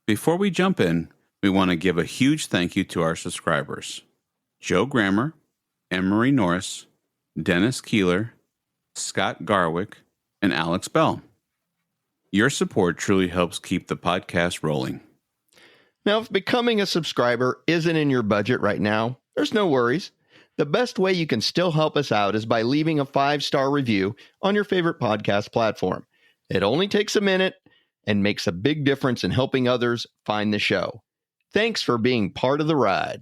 Before we jump in, we want to give a huge thank you to our subscribers. Joe Grammer, Emery Norris, Dennis Keeler, Scott Garwick, and Alex Bell. Your support truly helps keep the podcast rolling. Now, if becoming a subscriber isn't in your budget right now, there's no worries. The best way you can still help us out is by leaving a 5-star review on your favorite podcast platform. It only takes a minute and makes a big difference in helping others find the show. Thanks for being part of the ride.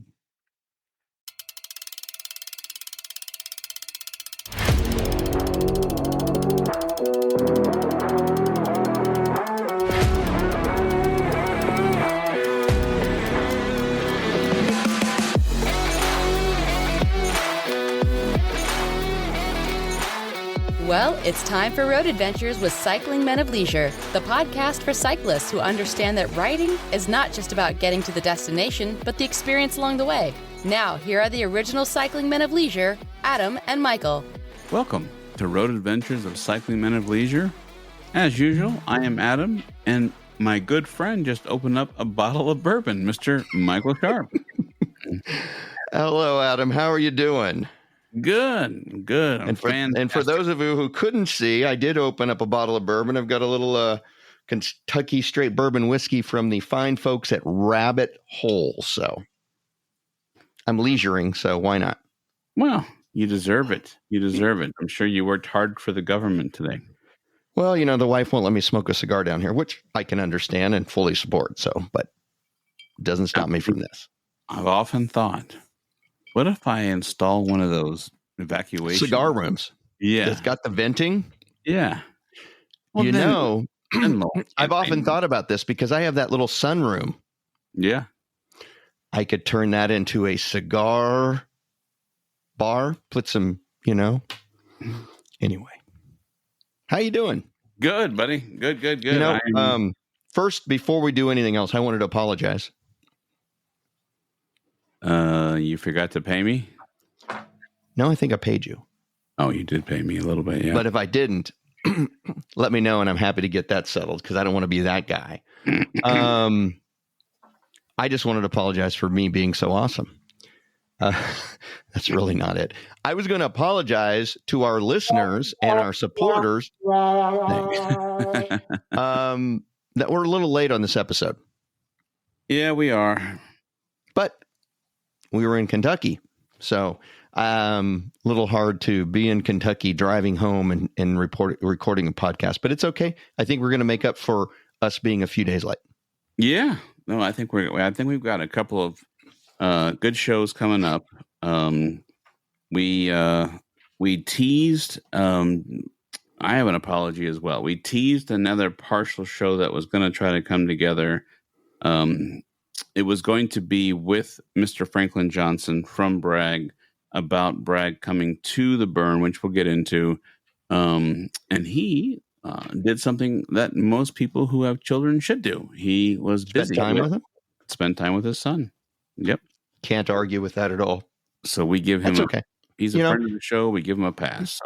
Well, it's time for Road Adventures with Cycling Men of Leisure, the podcast for cyclists who understand that riding is not just about getting to the destination, but the experience along the way. Now, here are the original Cycling Men of Leisure, Adam and Michael. Welcome to Road Adventures of Cycling Men of Leisure. As usual, I am Adam, and my good friend just opened up a bottle of bourbon, Mr. Michael Sharp. Hello, Adam. How are you doing? Good. And for those of you who couldn't see, I did open up a bottle of bourbon. I've got a little Kentucky straight bourbon whiskey from the fine folks at Rabbit Hole. So I'm leisuring, so why not? Well, you deserve it. I'm sure you worked hard for the government today. Well, the wife won't let me smoke a cigar down here, which I can understand and fully support. But it doesn't stop me from this. I've often thought, what if I install one of those evacuation cigar rooms? Yeah. It's got the venting. Yeah. Well, I've often thought about this because I have that little sunroom. Yeah. I could turn that into a cigar bar, put some, Anyway. How you doing? Good, buddy. Good. First, before we do anything else, I wanted to apologize. You forgot to pay me? No, I think I paid you. Oh, you did pay me a little bit, yeah. But if I didn't, let me know, and I'm happy to get that settled because I don't want to be that guy. I just wanted to apologize for me being so awesome. That's really not it. I was going to apologize to our listeners and our supporters that we're a little late on this episode. Yeah, we are. But we were in Kentucky, so a little hard to be in Kentucky driving home and recording a podcast. But it's okay. I think we're going to make up for us being a few days late. Yeah. No, I think we've got a couple of good shows coming up. We teased. I have an apology as well. We teased another partial show that was going to try to come together. It was going to be with Mr. Franklin Johnson from Bragg about Bragg coming to the burn, which we'll get into. And he did something that most people who have children should do. He was busy. Spend time with his son. Yep. Can't argue with that at all. So we give him okay. He's a friend of the show. We give him a pass.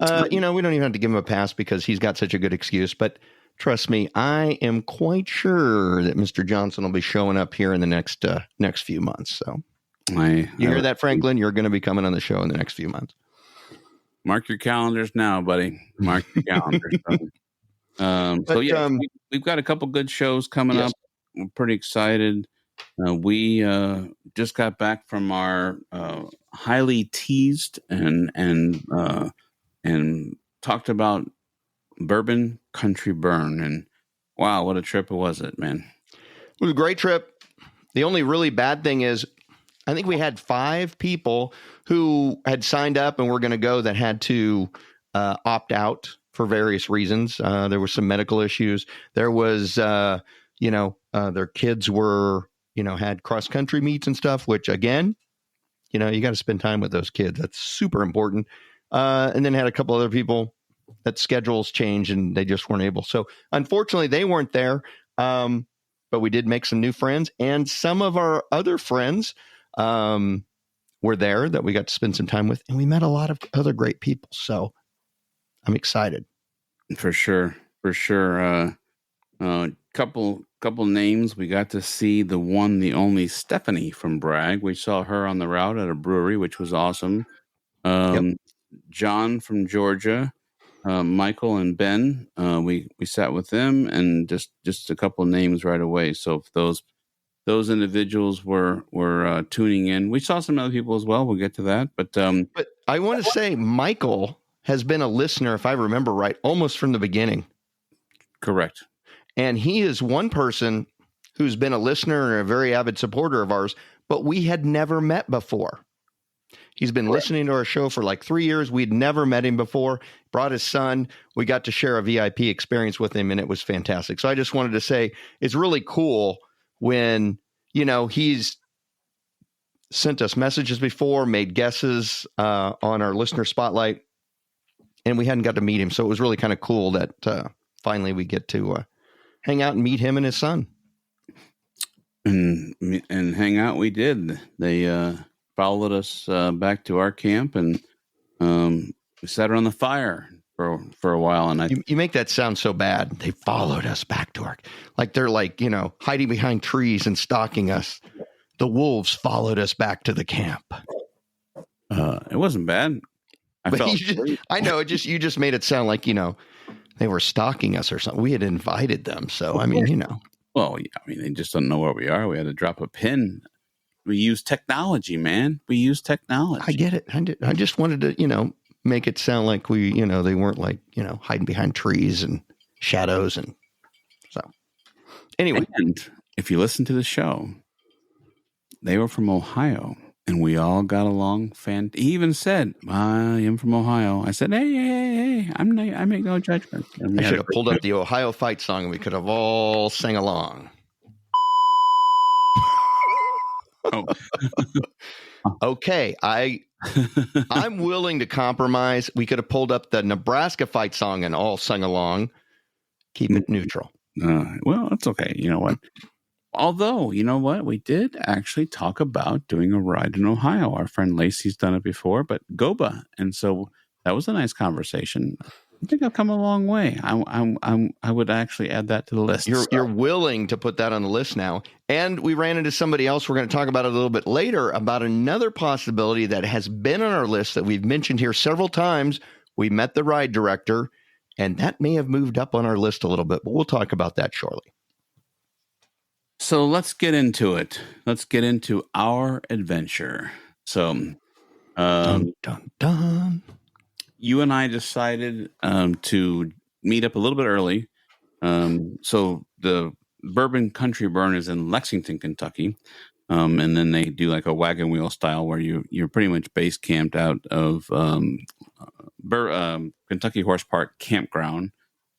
So. We don't even have to give him a pass because he's got such a good excuse. But trust me, I am quite sure that Mr. Johnson will be showing up here in the next few months. So you hear that, Franklin? You're going to be coming on the show in the next few months. Mark your calendars now, buddy. Mark your calendars. We've got a couple good shows coming up. We're pretty excited. We just got back from our highly teased and talked about Bourbon Country Burn, and wow, what a trip was it, man! It was a great trip. The only really bad thing is, I think we had 5 people who had signed up and were going to go that had to opt out for various reasons. There were some medical issues. There was, their kids were, had cross country meets and stuff, which again, you got to spend time with those kids. That's super important. And then had a couple other people that schedules changed and they just weren't able. So unfortunately they weren't there. But we did make some new friends, and some of our other friends were there that we got to spend some time with, and we met a lot of other great people. So I'm excited. For sure. Couple names. We got to see the one, the only Stephanie from Bragg. We saw her on the route at a brewery, which was awesome. John from Georgia, Michael and Ben. We sat with them, and just a couple names right away. So if those individuals were tuning in, we saw some other people as well. We'll get to that, but I want to say Michael has been a listener, if I remember right, almost from the beginning. Correct. And he is one person who's been a listener and a very avid supporter of ours, but we had never met before. He's been listening to our show for like 3 years. We'd never met him before. Brought his son. We got to share a VIP experience with him, and it was fantastic. So I just wanted to say it's really cool when, he's sent us messages before, made guesses on our listener spotlight, and we hadn't got to meet him. So it was really kind of cool that finally we get to hang out and meet him and his son. And hang out we did. They followed us back to our camp, and we sat around the fire for a while. And you make that sound so bad. They followed us back to our, like they're like, hiding behind trees and stalking us. The wolves followed us back to the camp. It wasn't bad. I know you just made it sound like, they were stalking us or something. We had invited them. So, I mean, Well, they just don't know where we are. We had to drop a pin. We use technology, man. We use technology. I get it. I just wanted to, make it sound like we, they weren't like, hiding behind trees and shadows. And so anyway. And if you listen to the show, they were from Ohio. And we all got along. He even said, "I am from Ohio." I said, "Hey, I make no judgment." I should have pulled up the Ohio fight song, and we could have all sang along. Oh. Okay, I'm willing to compromise. We could have pulled up the Nebraska fight song and all sung along. Keep it neutral. Well, that's okay. You know what? Although, you know what? We did actually talk about doing a ride in Ohio. Our friend Lacey's done it before, but GOBA. And so that was a nice conversation. I think I've come a long way. I would actually add that to the list. You're willing to put that on the list now. And we ran into somebody else. We're going to talk about it a little bit later about another possibility that has been on our list that we've mentioned here several times. We met the ride director, and that may have moved up on our list a little bit, but we'll talk about that shortly. So let's get into it. Let's get into our adventure. So, dun, dun, dun. You and I decided to meet up a little bit early. So the Bourbon Country Burn is in Lexington, Kentucky. And then they do like a wagon wheel style where you're pretty much base camped out of Kentucky Horse Park Campground,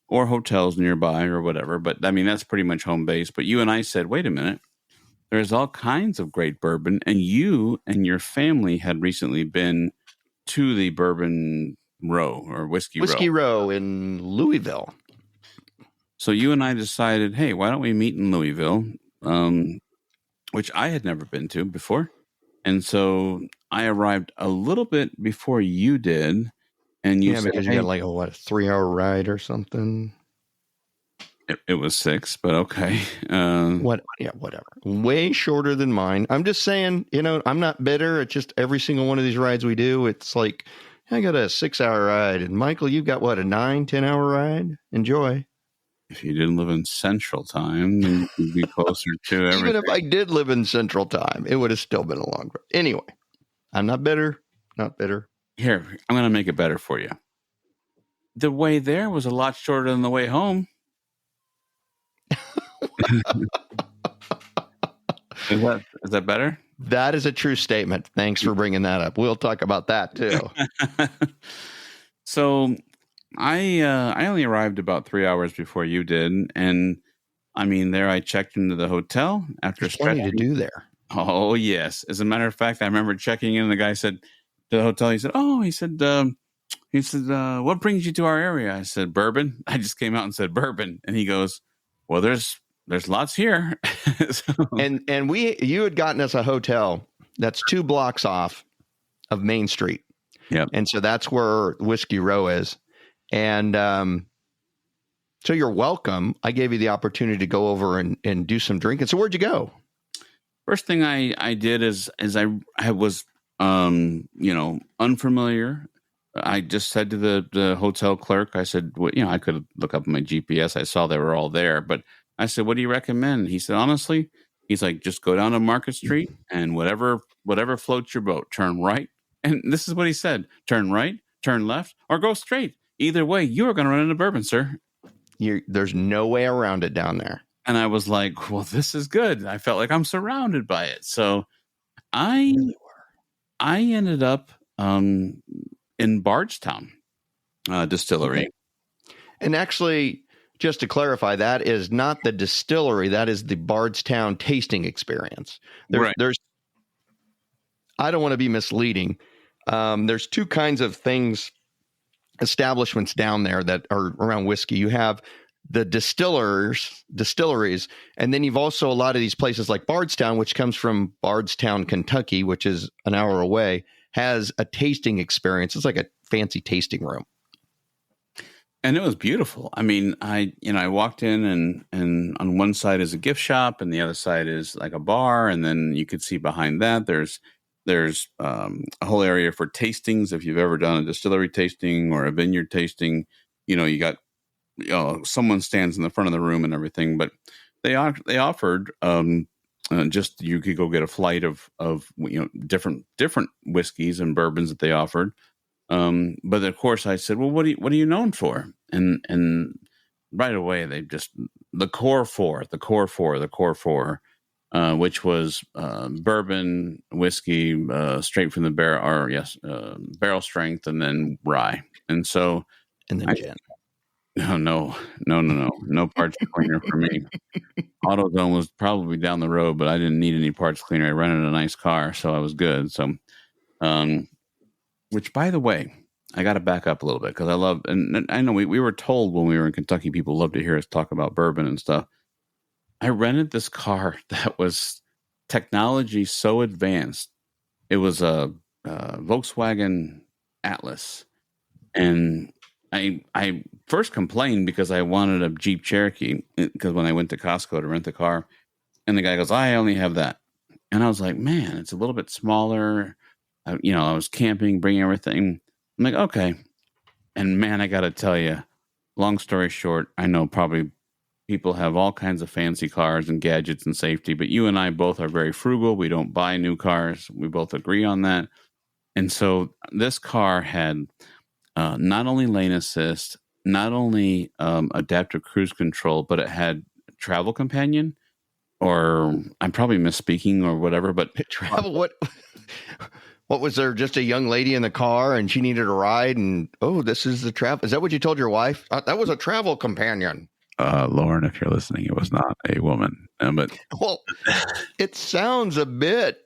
or hotels nearby or whatever. But I mean, that's pretty much home base. But you and I said, wait a minute, there's all kinds of great bourbon. And you and your family had recently been to the Bourbon Row or Whiskey Row in Louisville. So you and I decided, hey, why don't we meet in Louisville, which I had never been to before. And so I arrived a little bit before you did. And you said, because you got like a 3-hour ride or something. It was 6, but okay. Whatever. Way shorter than mine. I'm just saying, I'm not bitter. It's just every single one of these rides we do, it's like, I got a 6-hour ride. And Michael, you've got a 9-10-hour ride? Enjoy. If you didn't live in Central Time, then you'd be closer to everything. Even if I did live in Central Time, it would have still been a long ride. Anyway, I'm not bitter. Not bitter. Here, I'm going to make it better for you. The way there was a lot shorter than the way home. Is that better? That is a true statement. Thanks for bringing that up. We'll talk about that too. So I only arrived about 3 hours before you did. And I mean, there I checked into the hotel after plenty to do there. Oh, yes. As a matter of fact, I remember checking in and the guy said, to the hotel, he said, what brings you to our area? I said, bourbon. I just came out and said bourbon. And he goes, well, there's lots here. So. And you had gotten us a hotel that's 2 blocks off of Main Street. Yep. And so that's where Whiskey Row is. And So you're welcome. I gave you the opportunity to go over and do some drinking. So where'd you go? First thing I did is I was unfamiliar. I just said to the hotel clerk, I said, well, I could look up my GPS. I saw they were all there, but I said, what do you recommend? He said, honestly, he's like, just go down to Market Street and whatever floats your boat, turn right. And this is what he said: turn right, turn left, or go straight. Either way, you are going to run into bourbon, sir. There's no way around it down there. And I was like, well, this is good. I felt like I'm surrounded by it. So I ended up in Bardstown distillery. Okay. And actually, just to clarify, that is not the distillery. That is the Bardstown tasting experience. There's I don't want to be misleading. There's two kinds of establishments down there that are around whiskey. You have the distilleries, and then you've also a lot of these places like Bardstown, which comes from Bardstown, Kentucky, which is an hour away, has a tasting experience. It's like a fancy tasting room. And it was beautiful. I mean, I walked in and on one side is a gift shop and the other side is like a bar. And then you could see behind that there's a whole area for tastings. If you've ever done a distillery tasting or a vineyard tasting, you got, someone stands in the front of the room and everything, but they offered, just, you could go get a flight of different whiskeys and bourbons that they offered. But of course I said, well, what are you known for? And right away they just, the core four, which was, bourbon, whiskey, straight from the barrel, barrel strength, and then rye. And so, and then gin. No parts cleaner for me. AutoZone was probably down the road, but I didn't need any parts cleaner. I rented a nice car, so I was good. So, which, by the way, I got to back up a little bit because I love, and I know we were told when we were in Kentucky, people love to hear us talk about bourbon and stuff. I rented this car that was technology so advanced. It was a Volkswagen Atlas, and I first complained because I wanted a Jeep Cherokee because when I went to Costco to rent the car, and the guy goes, I only have that. And I was like, man, it's a little bit smaller. I was camping, bringing everything. I'm like, okay. And man, I got to tell you, long story short, I know probably people have all kinds of fancy cars and gadgets and safety, but you and I both are very frugal. We don't buy new cars. We both agree on that. And so this car had not only lane assist, not only adaptive cruise control, but it had travel companion, or I'm probably misspeaking or whatever, but travel, what was there? Just a young lady in the car and she needed a ride, and this is the travel. Is that what you told your wife? That was a travel companion. Lauren, if you're listening, it was not a woman, but well, it sounds a bit.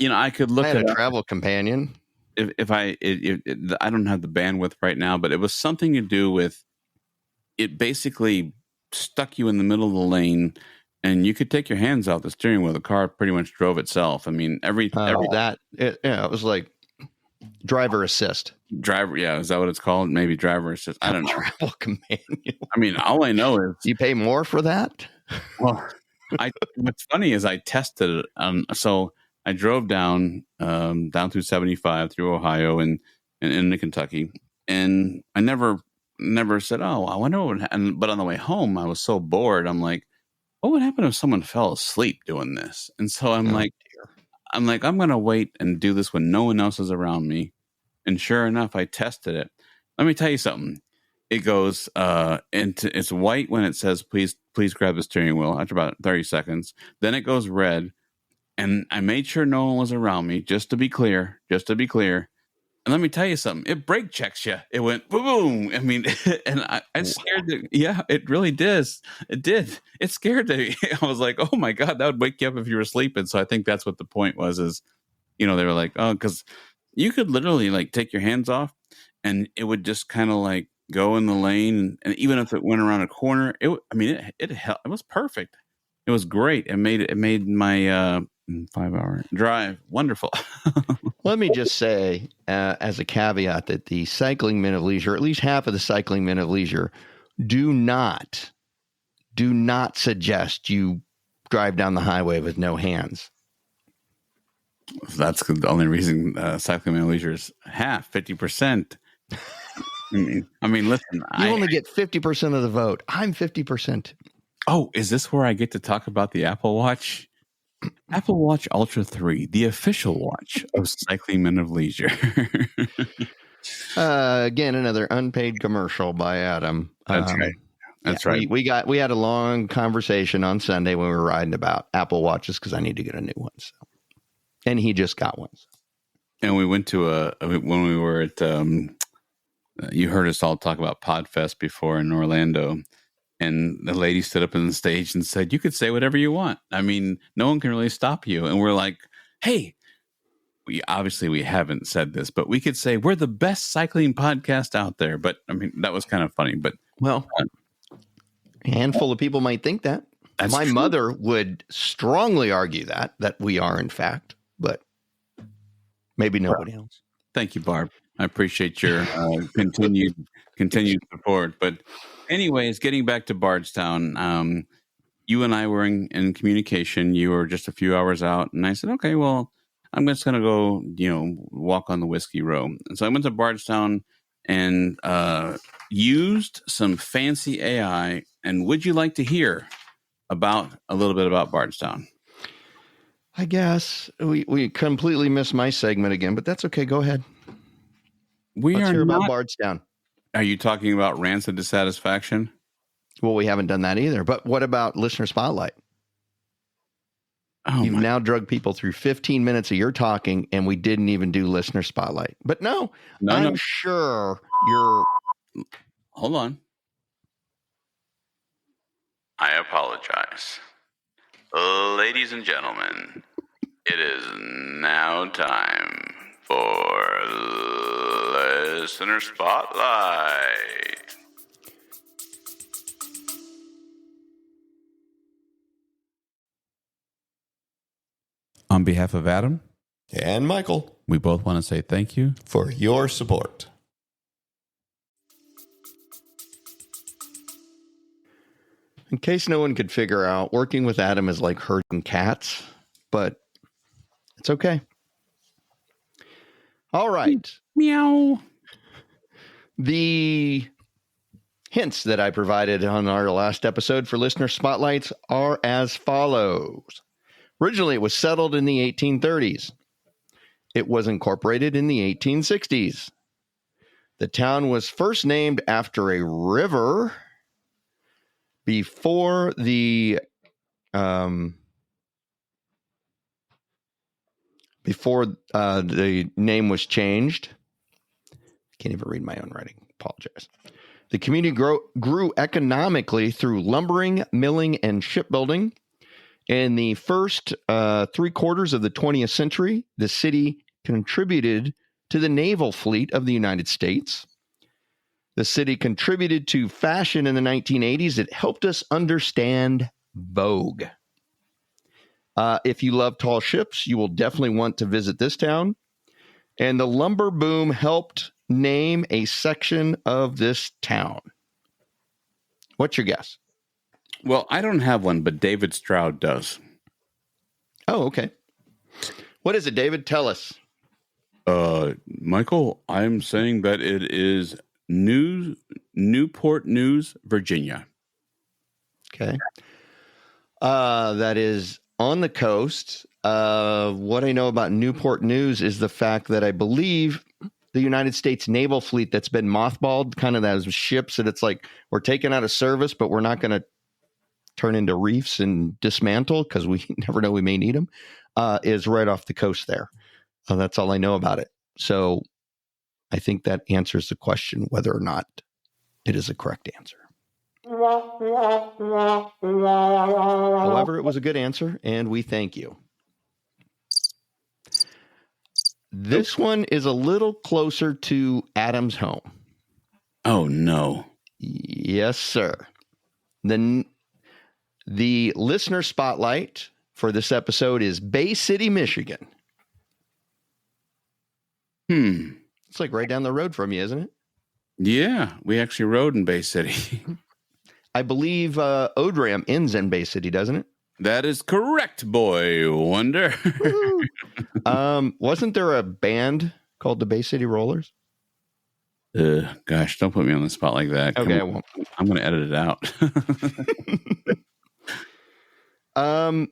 I could look at a travel companion. If I don't have the bandwidth right now, but it was something to do with it. Basically, stuck you in the middle of the lane, and you could take your hands off the steering wheel. The car pretty much drove itself. I mean, it was like driver assist. Is that what it's called? Maybe driver assist. I don't know. Travel companion. I mean, all I know is you pay more for that. Well, what's funny is I tested it. So I drove down through 75 through Ohio and into Kentucky, and I never said, "Oh, I wonder what would happen." But on the way home, I was so bored. I'm like, "What would happen if someone fell asleep doing this?" And so I'm like, I'm going to wait and do this when no one else is around me. And sure enough, I tested it. Let me tell you something. It goes it's white when it says, please grab the steering wheel after about 30 seconds. Then it goes red. And I made sure no one was around me, just to be clear. And let me tell you something. It brake checks you. It went boom. I mean, and I scared. It really does. It did. It scared me. I was like, oh my God, that would wake you up if you were sleeping. So I think that's what the point was, is, they were like, oh, because you could literally like take your hands off and it would just kind of like go in the lane. And even if it went around a corner, it was perfect. It was great. It made my 5-hour drive wonderful. Let me just say, as a caveat, that the Cycling Men of Leisure, at least half of the Cycling Men of Leisure, do not suggest you drive down the highway with no hands. That's the only reason Cycling Man Leisure is half, 50%. I mean, listen. You only get 50% of the vote. I'm 50%. Oh, is this where I get to talk about the Apple Watch? Apple Watch Ultra 3, the official watch of Cycling Men of Leisure. Again, another unpaid commercial by Adam. That's right. That's right. We had a long conversation on Sunday when we were riding about Apple Watches because I need to get a new one. So. And he just got one. So. And we went to when we were at, you heard us all talk about Podfest before in Orlando. And the lady stood up on the stage and said, you could say whatever you want. I mean, no one can really stop you. And we're like, hey, we haven't said this, but we could say we're the best cycling podcast out there. But I mean, that was kind of funny. But well, a handful of people might think that. My mother would strongly argue that we are, in fact, but maybe nobody else. Thank you, Barb. I appreciate your continued support. But anyways, getting back to Bardstown, you and I were in communication. You were just a few hours out, and I said, okay, well, I'm just going to go, walk on the Whiskey Row. And so I went to Bardstown and used some fancy AI. And would you like to hear a little bit about Bardstown? I guess we completely missed my segment again, but that's okay. Go ahead. Let's hear about Bardstown. Are you talking about rancid dissatisfaction? Well, we haven't done that either. But what about Listener Spotlight? You've now drugged people through 15 minutes of your talking, and we didn't even do Listener Spotlight. But I'm sure you're... Hold on. I apologize. Ladies and gentlemen, it is now time for Listener Spotlight. On behalf of Adam and Michael, we both want to say thank you for your support. In case no one could figure out, working with Adam is like herding cats, but it's okay. All right. Meow. The hints that I provided on our last episode for Listener Spotlights are as follows. Originally, it was settled in the 1830s. It was incorporated in the 1860s. The town was first named after a river before the name was changed. I can't even read my own writing. Apologize. The community grew economically through lumbering, milling, and shipbuilding. In the first 3/4 of the 20th century, the city contributed to the naval fleet of the United States. The city contributed to fashion in the 1980s. It helped us understand Vogue. If you love tall ships, you will definitely want to visit this town. And the lumber boom helped name a section of this town. What's your guess? Well, I don't have one, but David Stroud does. Oh, okay. What is it, David? Tell us. Michael, I'm saying that it is Newport News, Virginia. Okay. That is on the coast. What I know about Newport News is the fact that I believe the United States naval fleet that's been mothballed, kind of those ships that it's like, we're taken out of service, but we're not going to turn into reefs and dismantle because we never know, we may need them, is right off the coast there. That's all I know about it. So I think that answers the question whether or not it is a correct answer. However, it was a good answer, and we thank you. This one is a little closer to Adam's home. Oh, no. Yes, sir. The listener spotlight for this episode is Bay City, Michigan. It's like right down the road from you, isn't it? Yeah, we actually rode in Bay City. I believe Odram ends in Bay City, doesn't it? That is correct, boy wonder. Wasn't there a band called the Bay City Rollers? Gosh, don't put me on the spot like that. Okay, I won't. I'm going to edit it out.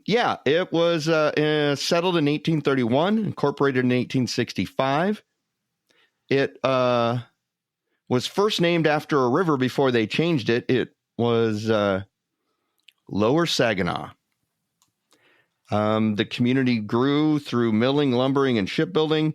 Yeah, it was settled in 1831, incorporated in 1865. It was first named after a river before they changed it. It was Lower Saginaw. The community grew through milling, lumbering, and shipbuilding.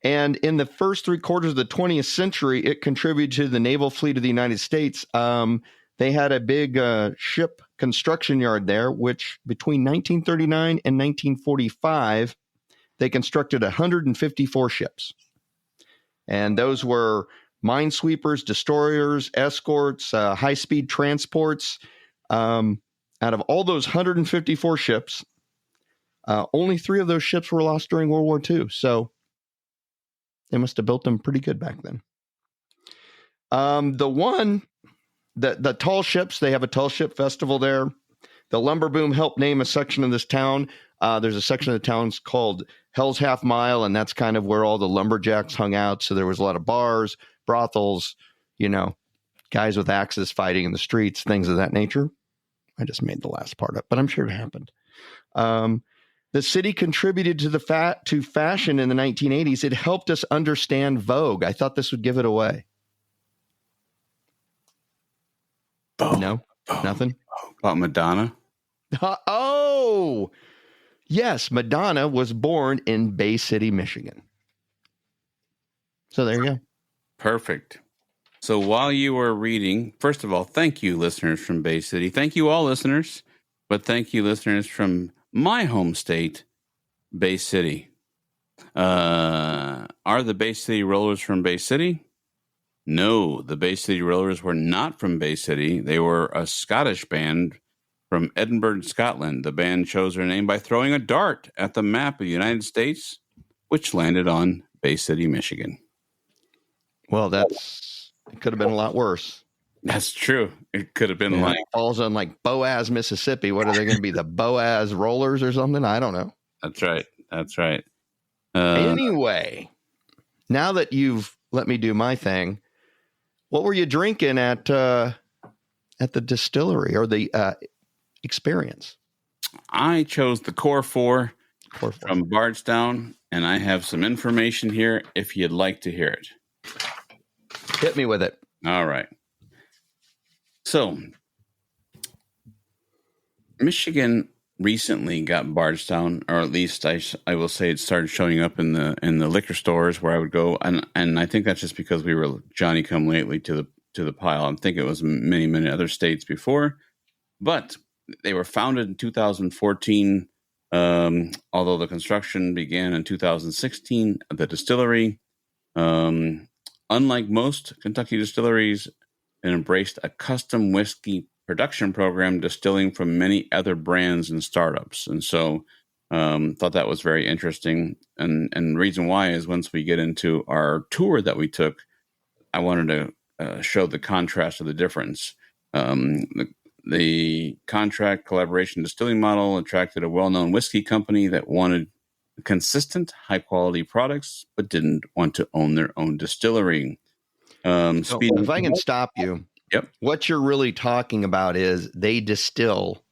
And in the first 3/4 of the 20th century, it contributed to the naval fleet of the United States. They had a big ship construction yard there, which between 1939 and 1945, they constructed 154 ships. And those were minesweepers, destroyers, escorts, high-speed transports. Out of all those 154 ships, only 3 of those ships were lost during World War II. So they must have built them pretty good back then. The tall ships, they have a tall ship festival there. The lumber boom helped name a section of this town. There's a section of the town called Hell's Half Mile, and that's kind of where all the lumberjacks hung out. So there was a lot of bars, brothels, guys with axes fighting in the streets, things of that nature. I just made the last part up, but I'm sure it happened. The city contributed to fashion in the 1980s. It helped us understand Vogue. I thought this would give it away. No, nothing. About Madonna? Oh, yes. Madonna was born in Bay City, Michigan. So there you go. Perfect. So while you were reading, first of all, thank you, listeners from Bay City. Thank you, all listeners, but thank you, listeners from my home state, Bay City. Are the Bay City Rollers from Bay City? No, the Bay City Rollers were not from Bay City. They were a Scottish band from Edinburgh, Scotland. The band chose their name by throwing a dart at the map of the United States, which landed on Bay City, Michigan. Well, it could have been a lot worse. That's true. It could have been like falls on like Boaz, Mississippi. What are they going to be? The Boaz Rollers or something? I don't know. That's right. That's right. Anyway, now that you've let me do my thing, what were you drinking at the distillery or the experience? I chose the Core 4 from Bardstown, and I have some information here if you'd like to hear it. Hit me with it. All right. So, Michigan recently got Bardstown, or at least I will say it started showing up in the liquor stores where I would go, and I think that's just because we were Johnny come lately to the pile. I think it was many other states before, but they were founded in 2014. Although the construction began in 2016, the distillery, unlike most Kentucky distilleries, it embraced a custom whiskey production program, distilling from many other brands and startups. And so thought that was very interesting. And the reason why is once we get into our tour that we took, I wanted to show the contrast of the difference. The contract collaboration distilling model attracted a well-known whiskey company that wanted consistent, high-quality products, but didn't want to own their own distillery. If I can stop you, yep. What you're really talking about is they distill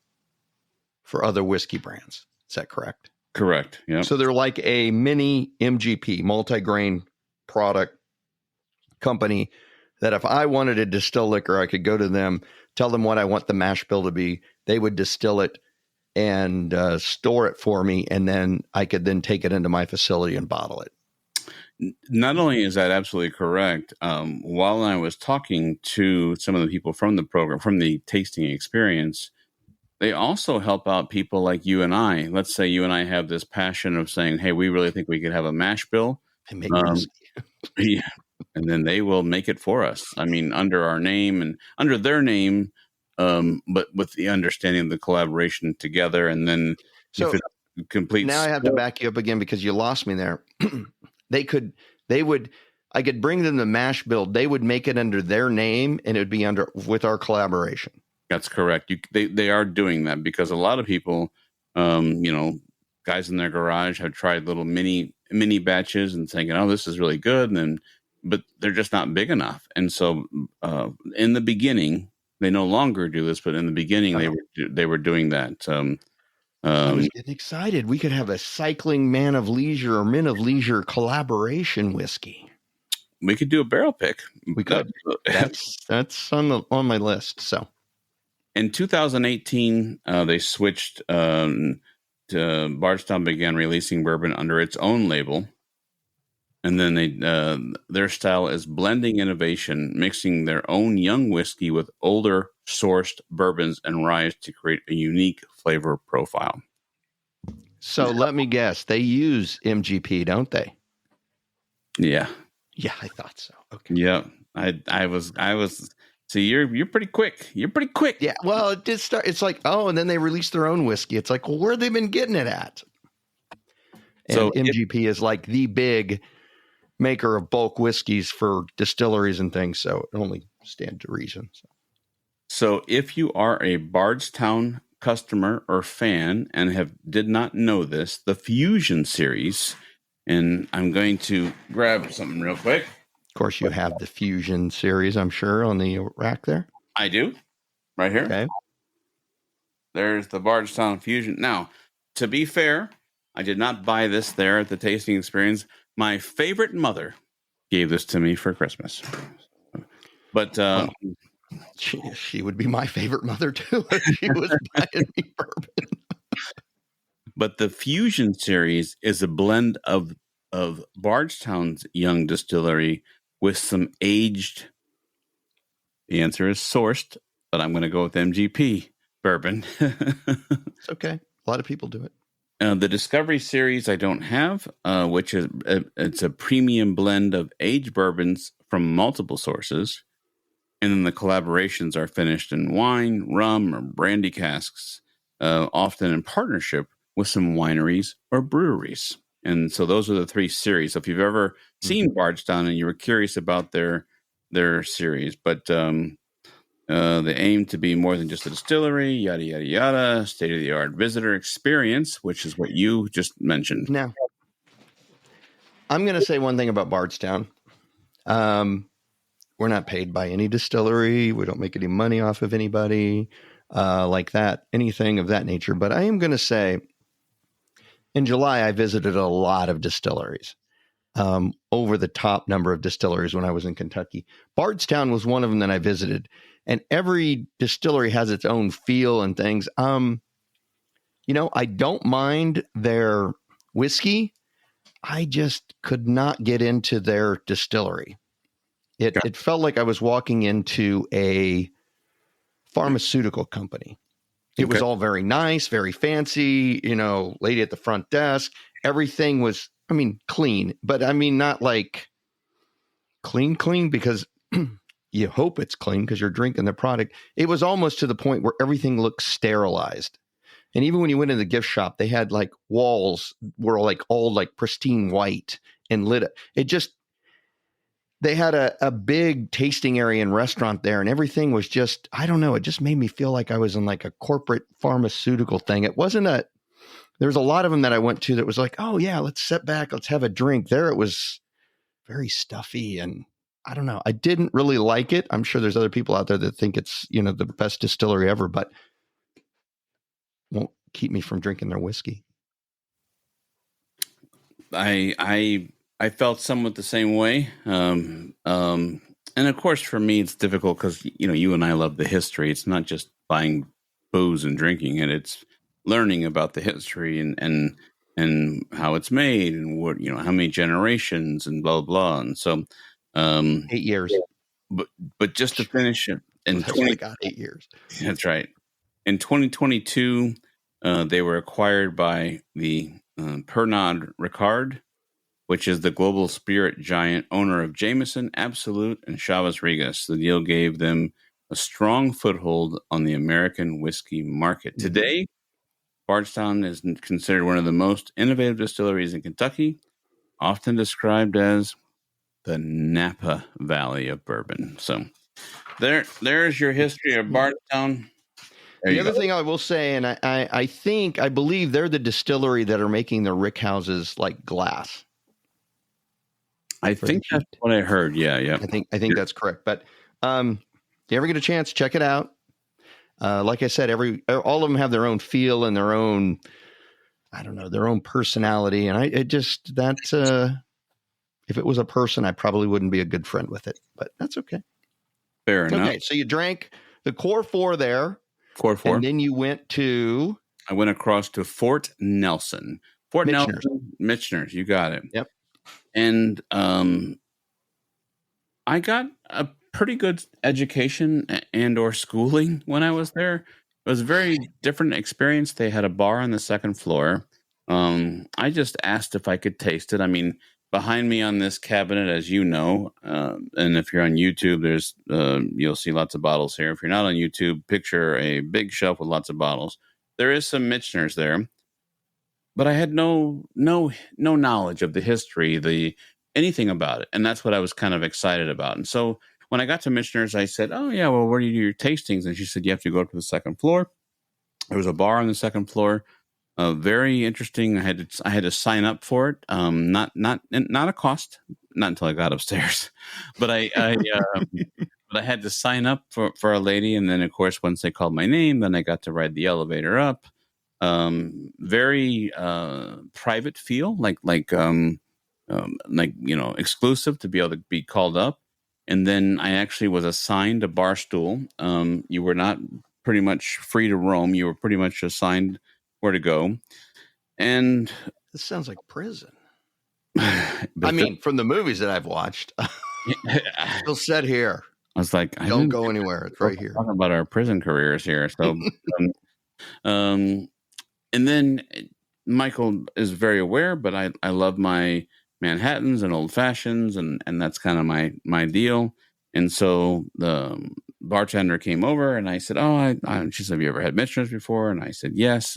for other whiskey brands. Is that correct? Correct. Yeah. So they're like a mini MGP, multi-grain product company that if I wanted to distill liquor, I could go to them, tell them what I want the mash bill to be. They would distill it and store it for me. And then I could then take it into my facility and bottle it. Not only is that absolutely correct, while I was talking to some of the people from the program, from the tasting experience, they also help out people like you and I. Let's say you and I have this passion of saying, hey, we really think we could have a mash bill. Yeah, and then they will make it for us. I mean, under our name and under their name, but with the understanding of the collaboration together. And then so if it completes. Now I have to back you up again because you lost me there. I could bring them the mash bill. They would make it under their name and it would be with our collaboration. That's correct. They are doing that because a lot of people, guys in their garage have tried little mini batches and thinking, "Oh, this is really good," but they're just not big enough. And so, in the beginning, they no longer do this, but in the beginning, they were doing that. I was getting excited. We could have a cycling man of leisure or men of leisure collaboration whiskey. We could do a barrel pick. We could. That's on my list. So, in 2018, they switched. Bardstown began releasing bourbon under its own label, and then their style is blending innovation, mixing their own young whiskey with older sourced bourbons and rye to create a unique flavor profile. So let me guess, they use MGP, don't they? Yeah. Yeah, I thought so. Okay. Yeah, I was. See, you're pretty quick. You're pretty quick. Yeah. Well, it did start. It's like, and then they released their own whiskey. It's like, well, where have they been getting it at? And so MGP is like the big maker of bulk whiskeys for distilleries and things. So it only stands to reason. So if you are a Bardstown customer or fan and did not know this, the Fusion series. And I'm going to grab something real quick. Of course, you have the Fusion series, I'm sure, on the rack there. I do. Right here. Okay. There's the Bardstown Fusion. Now, to be fair, I did not buy this there at the tasting experience. My favorite mother gave this to me for Christmas. But she would be my favorite mother, too, if she was buying me bourbon. But the Fusion series is a blend of Bardstown's young distillery with some aged. The answer is sourced, but I'm going to go with MGP bourbon. It's okay. A lot of people do it. The Discovery series I don't have, which is it's a premium blend of aged bourbons from multiple sources, and then the collaborations are finished in wine, rum, or brandy casks, often in partnership with some wineries or breweries. And so those are the three series. So if you've ever seen Bardstown and you were curious about their series, but they aim to be more than just a distillery, yada, yada, yada, state-of-the-art visitor experience, which is what you just mentioned. Now, I'm going to say one thing about Bardstown. We're not paid by any distillery. We don't make any money off of anybody like that, anything of that nature. But I am going to say, in July, I visited a lot of distilleries, over the top number of distilleries when I was in Kentucky. Bardstown was one of them that I visited, and every distillery has its own feel and things. I don't mind their whiskey. I just could not get into their distillery. It felt like I was walking into a pharmaceutical company. It was all very nice, very fancy, lady at the front desk. Everything was, clean, but not like clean because you hope it's clean because you're drinking the product. It was almost to the point where everything looked sterilized. And even when you went in the gift shop, they had like walls were like all like pristine white and lit. They had a big tasting area and restaurant there, and everything was just, I don't know, it just made me feel like I was in like a corporate pharmaceutical thing. It wasn't there was a lot of them that I went to that was like, oh yeah, let's sit back, let's have a drink. There it was very stuffy, and I don't know. I didn't really like it. I'm sure there's other people out there that think it's, the best distillery ever, but won't keep me from drinking their whiskey. I felt somewhat the same way. And of course, for me, it's difficult because, you and I love the history. It's not just buying booze and drinking it. It's learning about the history and how it's made and what, how many generations and blah, blah. And so, 8 years, but just to finish it in 8 years. That's right. In 2022, they were acquired by the Pernod Ricard, which is the global spirit giant owner of Jameson, Absolute, and Chivas Regal. The deal gave them a strong foothold on the American whiskey market. Mm-hmm. Today, Bardstown is considered one of the most innovative distilleries in Kentucky, often described as the Napa Valley of bourbon. So there's your history of Bardstown. There The you other go. thing I will say, and I believe they're the distillery that are making the rick houses like glass. I for the think that's heat. what I heard. Yeah. I think that's correct. But if you ever get a chance, check it out. Like I said, all of them have their own feel and their own, I don't know, their own personality. And if it was a person, I probably wouldn't be a good friend with it. But that's okay. Fair enough. Okay, so you drank the core 4 there. Core 4. And then you went to I went across to Fort Nelson. Fort Michter's. Nelson, Michter's. You got it. Yep. And I got a pretty good education and or schooling when I was there. It was a very different experience. They had a bar on the second floor. I just asked if I could taste it. I mean, behind me on this cabinet, as you know, and if you're on YouTube, there's you'll see lots of bottles here. If you're not on YouTube, picture a big shelf with lots of bottles. There is some Michter's there, but I had no knowledge of the history, anything about it, and that's what I was kind of excited about. And so when I got to Michter's, I said, "Oh yeah, well, where do you do your tastings?" And she said, "You have to go up to the second floor." There was a bar on the second floor. Very interesting. I had to sign up for it. Not a cost. Not until I got upstairs, but I had to sign up for a lady, and then of course once they called my name, then I got to ride the elevator up. Very private feel, like exclusive to be able to be called up. And then I actually was assigned a bar stool. You were not pretty much free to roam. You were pretty much assigned where to go. And this sounds like prison. I mean, from the movies that I've watched, still set here. I was like, don't go anywhere. It's right here. Talking about our prison careers here. So, and then Michael is very aware, but I love my Manhattans and old fashions, and that's kind of my deal. And so the bartender came over, and I said, she said, "Have you ever had Michter's before?" And I said, "Yes."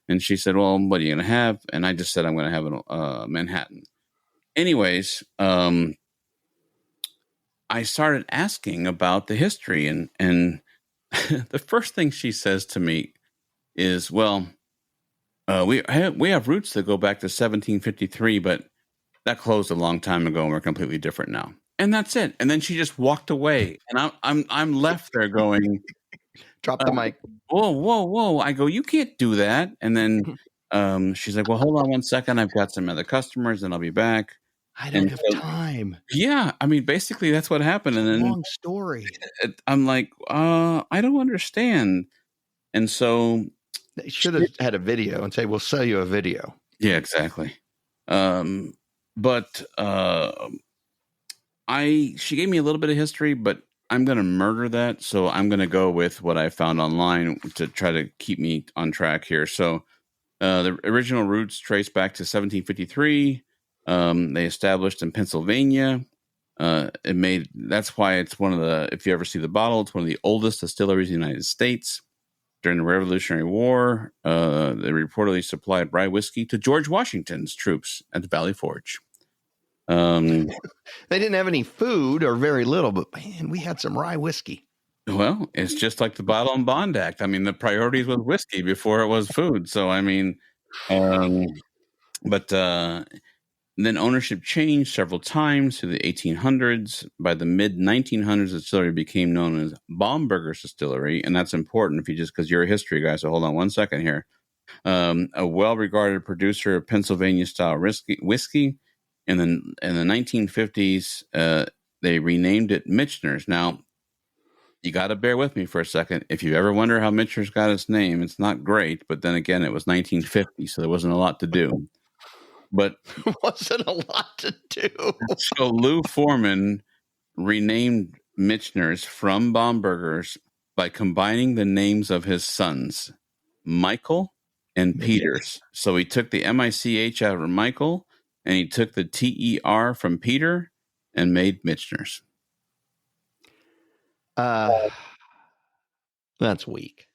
And she said, "Well, what are you going to have?" And I just said, "I'm going to have a Manhattan." Anyways, I started asking about the history, and the first thing she says to me is, "Well, we have roots that go back to 1753, but that closed a long time ago, and we're completely different now." And that's it. And then she just walked away, and I'm left there going, "Drop the mic." Whoa! I go, "You can't do that." And then she's like, "Well, hold on one second. I've got some other customers, and I'll be back." I don't have time. Yeah, I mean, basically that's what happened. And then long story. I'm like, I don't understand. And so they should have had a video and say, "We'll sell you a video." Yeah, exactly. But she gave me a little bit of history, but I'm going to murder that. So I'm going to go with what I found online to try to keep me on track here. So the original roots trace back to 1753. They established in Pennsylvania. That's why it's one of the, if you ever see the bottle, it's one of the oldest distilleries in the United States. During the Revolutionary War, they reportedly supplied rye whiskey to George Washington's troops at the Valley Forge. They didn't have any food or very little, but man, we had some rye whiskey. Well, it's just like the Bottle and Bond Act. I mean, the priorities was whiskey before it was food. So, I mean, but then ownership changed several times through the 1800s. By the mid 1900s, the distillery became known as Baumberger's Distillery, and that's important because you're a history guy. So hold on one second here. A well-regarded producer of Pennsylvania-style whiskey. And then in the 1950s, they renamed it Michter's. Now, you got to bear with me for a second. If you ever wonder how Michter's got its name, it's not great. But then again, it was 1950, so there wasn't a lot to do. But wasn't a lot to do. So Lou Foreman renamed Michter's from Baumberger's by combining the names of his sons, Michael and Peters. So he took the M-I-C-H out of Michael, and he took the T-E-R from Peter and made Michter's. That's weak.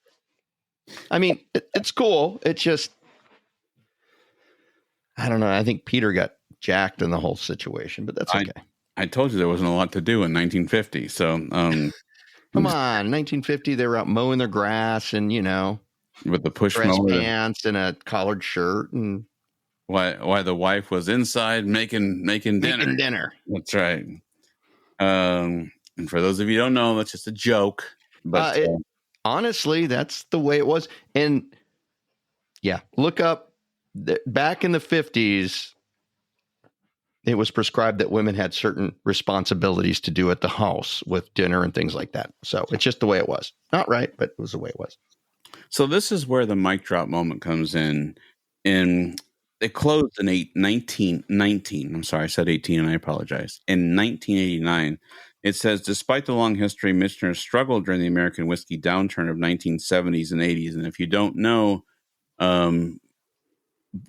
I mean, it's cool. It's just, I don't know. I think Peter got jacked in the whole situation, but that's okay. I told you there wasn't a lot to do in 1950. So, Come on, 1950, they were out mowing their grass and, with the push dress mower. pants and a collared shirt and Why the wife was inside making dinner. That's right. And for those of you who don't know, that's just a joke. But honestly, that's the way it was. And yeah, look up back in the 50s. It was prescribed that women had certain responsibilities to do at the house with dinner and things like that. So it's just the way it was. Not right, but it was the way it was. So this is where the mic drop moment comes in. And it closed in 1919. I'm sorry, I said 18 and I apologize. In 1989, it says, despite the long history, Michter struggled during the American whiskey downturn of 1970s and 80s. And if you don't know,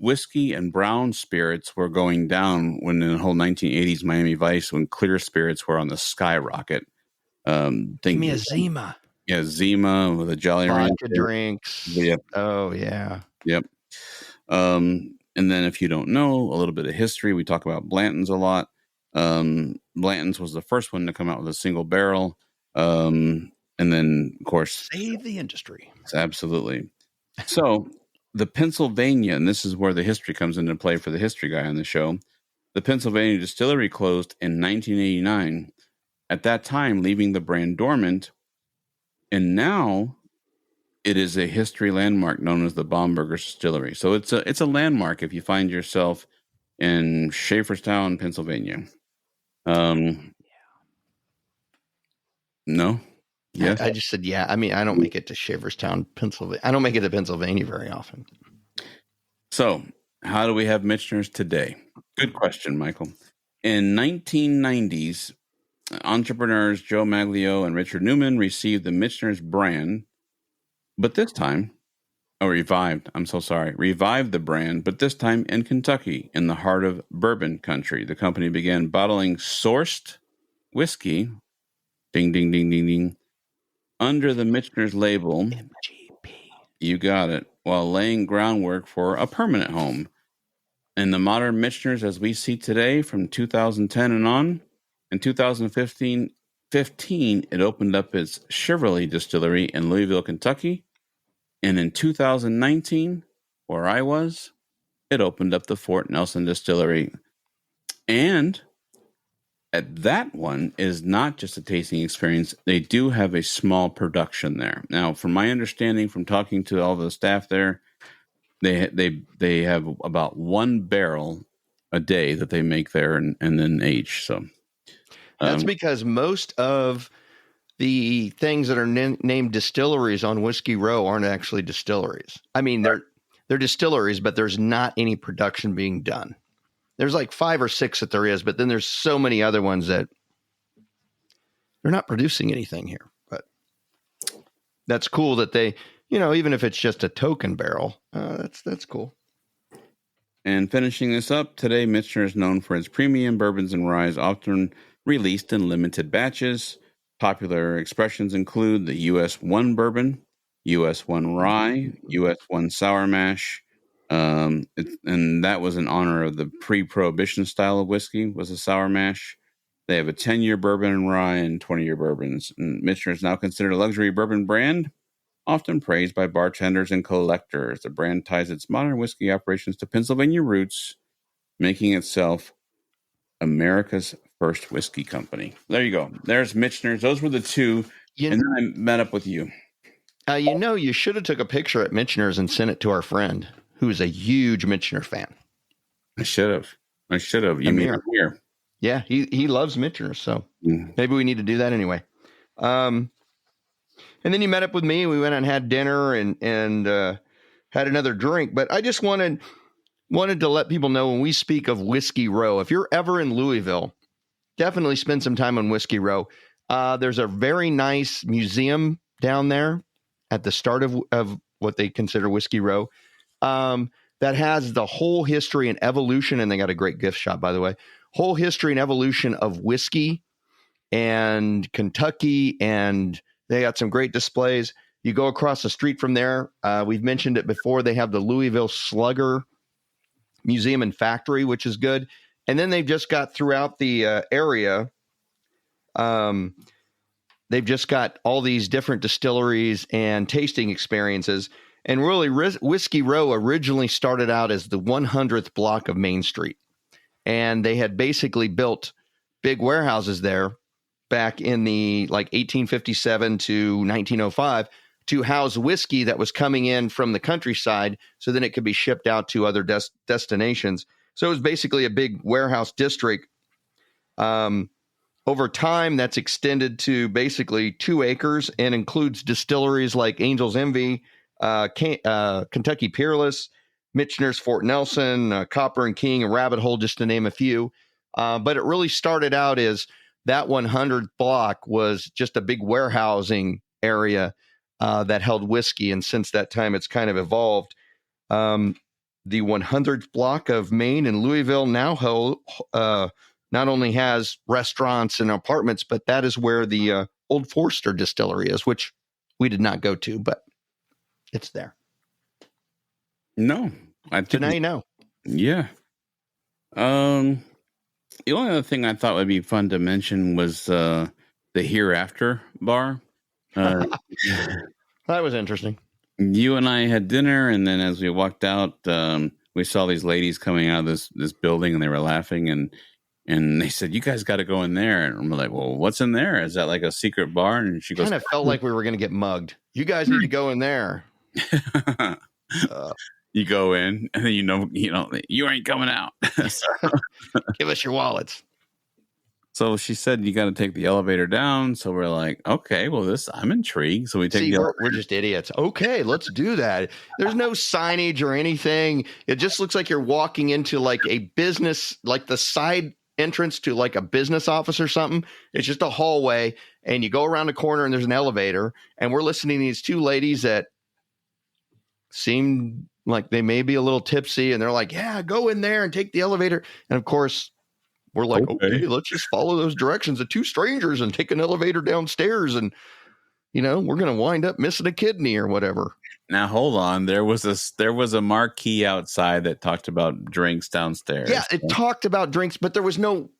whiskey and brown spirits were going down when in the whole 1980s Miami Vice, when clear spirits were on the skyrocket. Give me a Zima. Yeah, Zima with a Jolly Vodka Rancher. Drinks. Yep. Oh, yeah. Yep. And then if you don't know a little bit of history, we talk about Blanton's a lot. Blanton's was the first one to come out with a single barrel. And then, of course... Save the industry. Absolutely. So... the Pennsylvania, and this is where the history comes into play for the history guy on the show. The Pennsylvania distillery closed in 1989, at that time leaving the brand dormant. And now it is a history landmark known as the Baumburger Distillery. So it's a landmark if you find yourself in Schaefferstown, Pennsylvania. No? Yes. I just said, yeah. I mean, I don't make it to Schaefferstown, Pennsylvania. I don't make it to Pennsylvania very often. So how do we have Michter's today? Good question, Michael. In 1990s, entrepreneurs Joe Maglio and Richard Newman received the Michter's brand, but this time, revived the brand, but this time in Kentucky, in the heart of bourbon country. The company began bottling sourced whiskey, ding, ding, ding, ding, ding, under the Michter's label, MGP. You got it, while laying groundwork for a permanent home. In the modern Michter's as we see today from 2010 and on, in 2015, it opened up its Chevrolet distillery in Louisville, Kentucky. And in 2019, where I was, it opened up the Fort Nelson distillery. And at that one is not just a tasting experience. They do have a small production there. Now, from my understanding, from talking to all the staff there, they have about 1 barrel a day that they make there and then age. So that's because most of the things that are named distilleries on Whiskey Row aren't actually distilleries. I mean, they're distilleries, but there's not any production being done. There's like 5 or 6 that there is, but then there's so many other ones that they're not producing anything here. But that's cool that they, even if it's just a token barrel, that's cool. And finishing this up, today Michter is known for its premium bourbons and ryes, often released in limited batches. Popular expressions include the US 1 bourbon, US 1 rye, US 1 sour mash. And that was in honor of the pre-prohibition style of whiskey, was a sour mash. They have a 10-year bourbon and rye and 20-year bourbons. And Michter is now considered a luxury bourbon brand, often praised by bartenders and collectors. The brand ties its modern whiskey operations to Pennsylvania roots, making itself America's first whiskey company. There you go. There's Michter's. Those were the two. And then I met up with you. You should have took a picture at Michter's and sent it to our friend, who's a huge Michter fan. I should have. You mean here? Yeah, he loves Michter's, so maybe we need to do that anyway. And then you met up with me. We went and had dinner and had another drink. But I just wanted to let people know, when we speak of Whiskey Row, if you're ever in Louisville, definitely spend some time on Whiskey Row. There's a very nice museum down there at the start of what they consider Whiskey Row. That has the whole history and evolution, and they got a great gift shop, by the way, whole history and evolution of whiskey and Kentucky, and they got some great displays. You go across the street from there. We've mentioned it before. They have the Louisville Slugger Museum and Factory, which is good. And then they've just got throughout the area, they've just got all these different distilleries and tasting experiences. And really, Whiskey Row originally started out as the 100th block of Main Street. And they had basically built big warehouses there back in the 1857 to 1905 to house whiskey that was coming in from the countryside, so then it could be shipped out to other destinations. So it was basically a big warehouse district. Over time, that's extended to basically 2 acres and includes distilleries like Angel's Envy, Kentucky Peerless, Michter's Fort Nelson, Copper and King, and Rabbit Hole, just to name a few. But it really started out as that 100th block was just a big warehousing area that held whiskey. And since that time, it's kind of evolved. The 100th block of Main in Louisville now not only has restaurants and apartments, but that is where the Old Forester distillery is, which we did not go to, but it's there. No, I think so now you know. Yeah. The only other thing I thought would be fun to mention was the Hereafter bar. That was interesting. You and I had dinner, and then as we walked out, we saw these ladies coming out of this building, and they were laughing, and they said, "You guys got to go in there." And we're like, "Well, what's in there? Is that like a secret bar?" And she goes, "Kind of felt like we were going to get mugged. You guys need to go in there." You go in, and then you ain't coming out. Give us your wallets. So she said, "You got to take the elevator down." So we're like, "Okay, well, I'm intrigued." So we take we're just idiots. Okay, let's do that. There's no signage or anything. It just looks like you're walking into like a business, like the side entrance to like a business office or something. It's just a hallway, and you go around the corner, and there's an elevator. And we're listening to these 2 ladies that seem like they may be a little tipsy, and they're like, "Yeah, go in there and take the elevator." And of course, we're like, okay, let's just follow those directions of 2 strangers and take an elevator downstairs. And, we're going to wind up missing a kidney or whatever. Now, hold on. There was a marquee outside that talked about drinks downstairs. Yeah, it talked about drinks, but there was no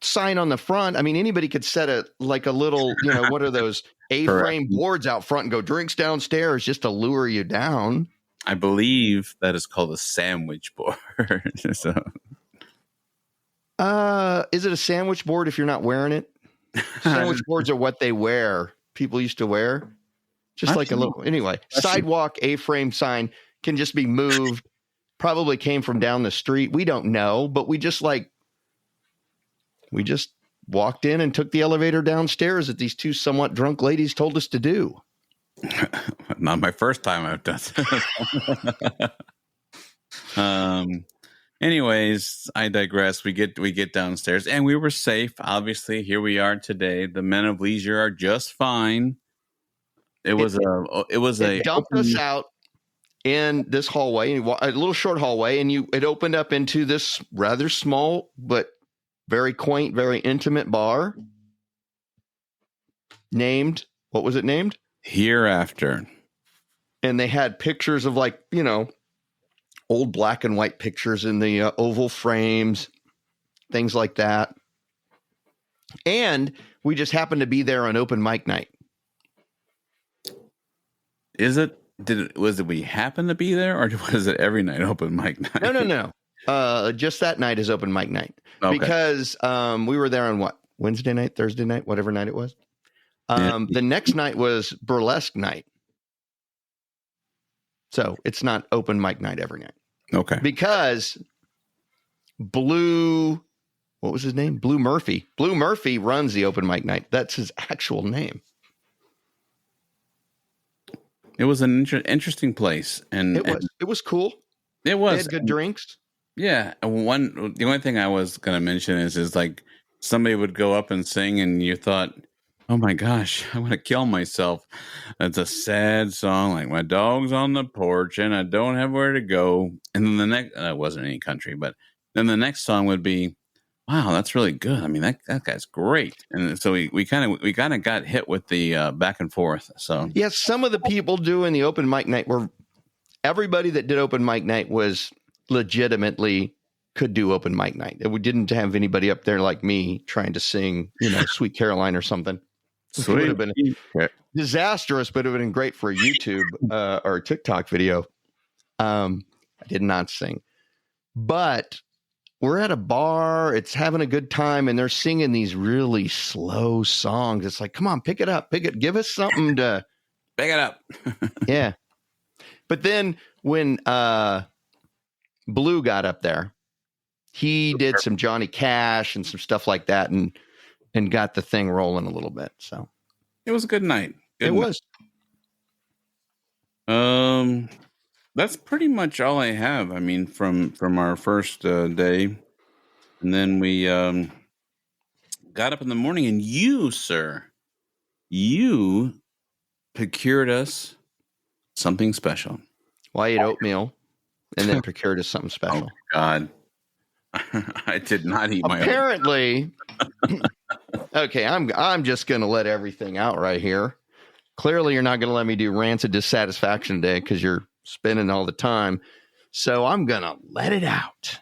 sign on the front. I mean, anybody could set a little, what are those A-frame boards out front and go drinks downstairs just to lure you down. I believe that is called a sandwich board. So. Is it a sandwich board if you're not wearing it? Sandwich boards are what they wear. People used to wear. Just like a little, anyway, sidewalk A-frame sign can just be moved. Probably came from down the street. We don't know, but we just walked in and took the elevator downstairs that these 2 somewhat drunk ladies told us to do. Not my first time I've done that. Anyways, I digress. We get downstairs, and we were safe. Obviously, here we are today. The men of leisure are just fine. It dumped us out in this hallway, a little short hallway, and it opened up into this rather small but very quaint, very intimate bar. Named, what was it named? Hereafter. And they had pictures of old black and white pictures in the oval frames, things like that. And we just happened to be there on open mic night. Was it we happen to be there, or was it every night open mic night? No. Just that night is open mic night. Okay. Because we were there on Wednesday night, Thursday night, whatever night it was. The next night was burlesque night. So it's not open mic night every night. Okay. Because what was his name? Blue Murphy. Blue Murphy runs the open mic night. That's his actual name. It was an interesting place. And it was cool. It was. They had good drinks. Yeah. The only thing I was going to mention is like somebody would go up and sing, and you thought, oh my gosh, I want to kill myself. It's a sad song, like my dog's on the porch and I don't have where to go. And then the next, it wasn't any country, but then the next song would be, wow, that's really good. I mean, that guy's great. And so we kind of got hit with the back and forth. So yeah, some of the people doing the open mic night everybody that did open mic night was legitimately could do open mic night. We didn't have anybody up there like me trying to sing, Sweet Caroline or something. It would have been disastrous, but it would have been great for a YouTube or TikTok video. I did not sing, but we're at a bar. It's having a good time, and they're singing these really slow songs. It's like, come on, pick it up, give us something to pick it up. Yeah. But then when Blue got up there, he did some Johnny Cash and some stuff like that, and got the thing rolling a little bit. So it was a good night. It was. That's pretty much all I have. I mean, from our first day, and then we got up in the morning, and you, sir, you procured us something special. Well, I ate oatmeal, and then procured us something special. Oh, God. I did not eat my apparently. Okay, I'm just going to let everything out right here. Clearly, you're not going to let me do rants of dissatisfaction today because you're spinning all the time. So I'm going to let it out.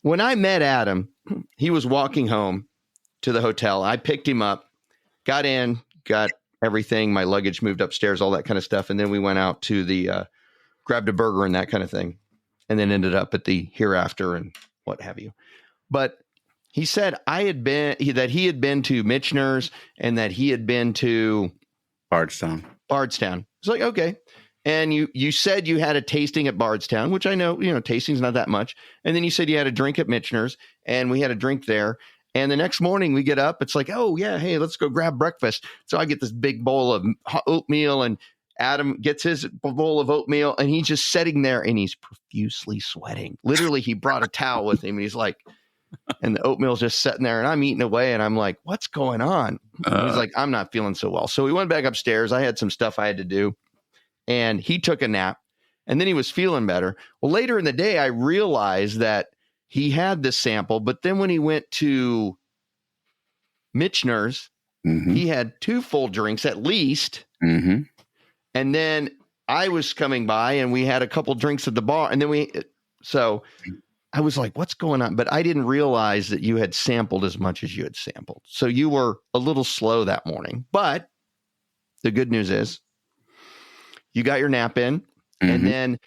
When I met Adam, he was walking home to the hotel. I picked him up, got in, got everything, my luggage moved upstairs, all that kind of stuff. And then we went out to the, grabbed a burger and that kind of thing. And then ended up at the Hereafter and what have you. But he said that he had been to Michter's and that he had been to Bardstown. It's like, okay. And you said you had a tasting at Bardstown, which I know, tasting's not that much. And then you said you had a drink at Michter's, and we had a drink there. And the next morning we get up, it's like, oh yeah, hey, let's go grab breakfast. So I get this big bowl of oatmeal, and Adam gets his bowl of oatmeal, and he's just sitting there and he's profusely sweating. Literally, he brought a towel with him. And he's like, and the oatmeal's just sitting there, and I'm eating away, and I'm like, what's going on? He's like, I'm not feeling so well. So we went back upstairs. I had some stuff I had to do, and he took a nap, and then he was feeling better. Well, later in the day, I realized that he had this sample, but then when he went to Michter's, he had 2 full drinks at least. Mm-hmm. And then I was coming by, and we had a couple drinks at the bar, and then so I was like, what's going on? But I didn't realize that you had sampled as much as you had sampled. So you were a little slow that morning. But the good news is you got your nap in. And then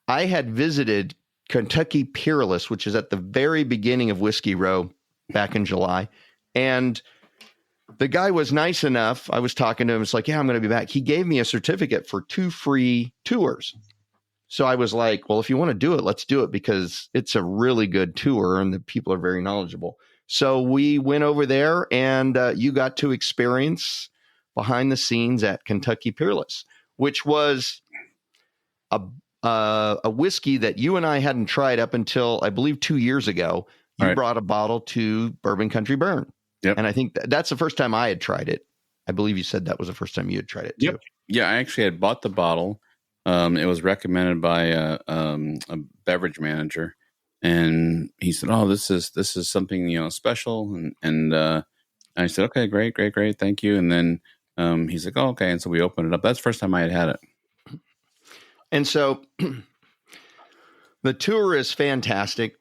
I had visited Kentucky Peerless, which is at the very beginning of Whiskey Row back in July. And the guy was nice enough. I was talking to him. It's like, yeah, I'm going to be back. He gave me a certificate for 2 free tours. So I was like, well, if you want to do it, let's do it, because it's a really good tour and the people are very knowledgeable. So we went over there, and you got to experience behind the scenes at Kentucky Peerless, which was a whiskey that you and I hadn't tried up until, I believe, 2 years ago. You brought a bottle to Bourbon Country Burn. Yep. And I think that's the first time I had tried it. I believe you said that was the first time you had tried it too. Yep. Yeah, I actually had bought the bottle. It was recommended by a beverage manager, and he said, "Oh, this is something special." And I said, "Okay, great, thank you." And then he's like, "Oh, okay." And so we opened it up. That's the first time I had it. And so the tour is fantastic.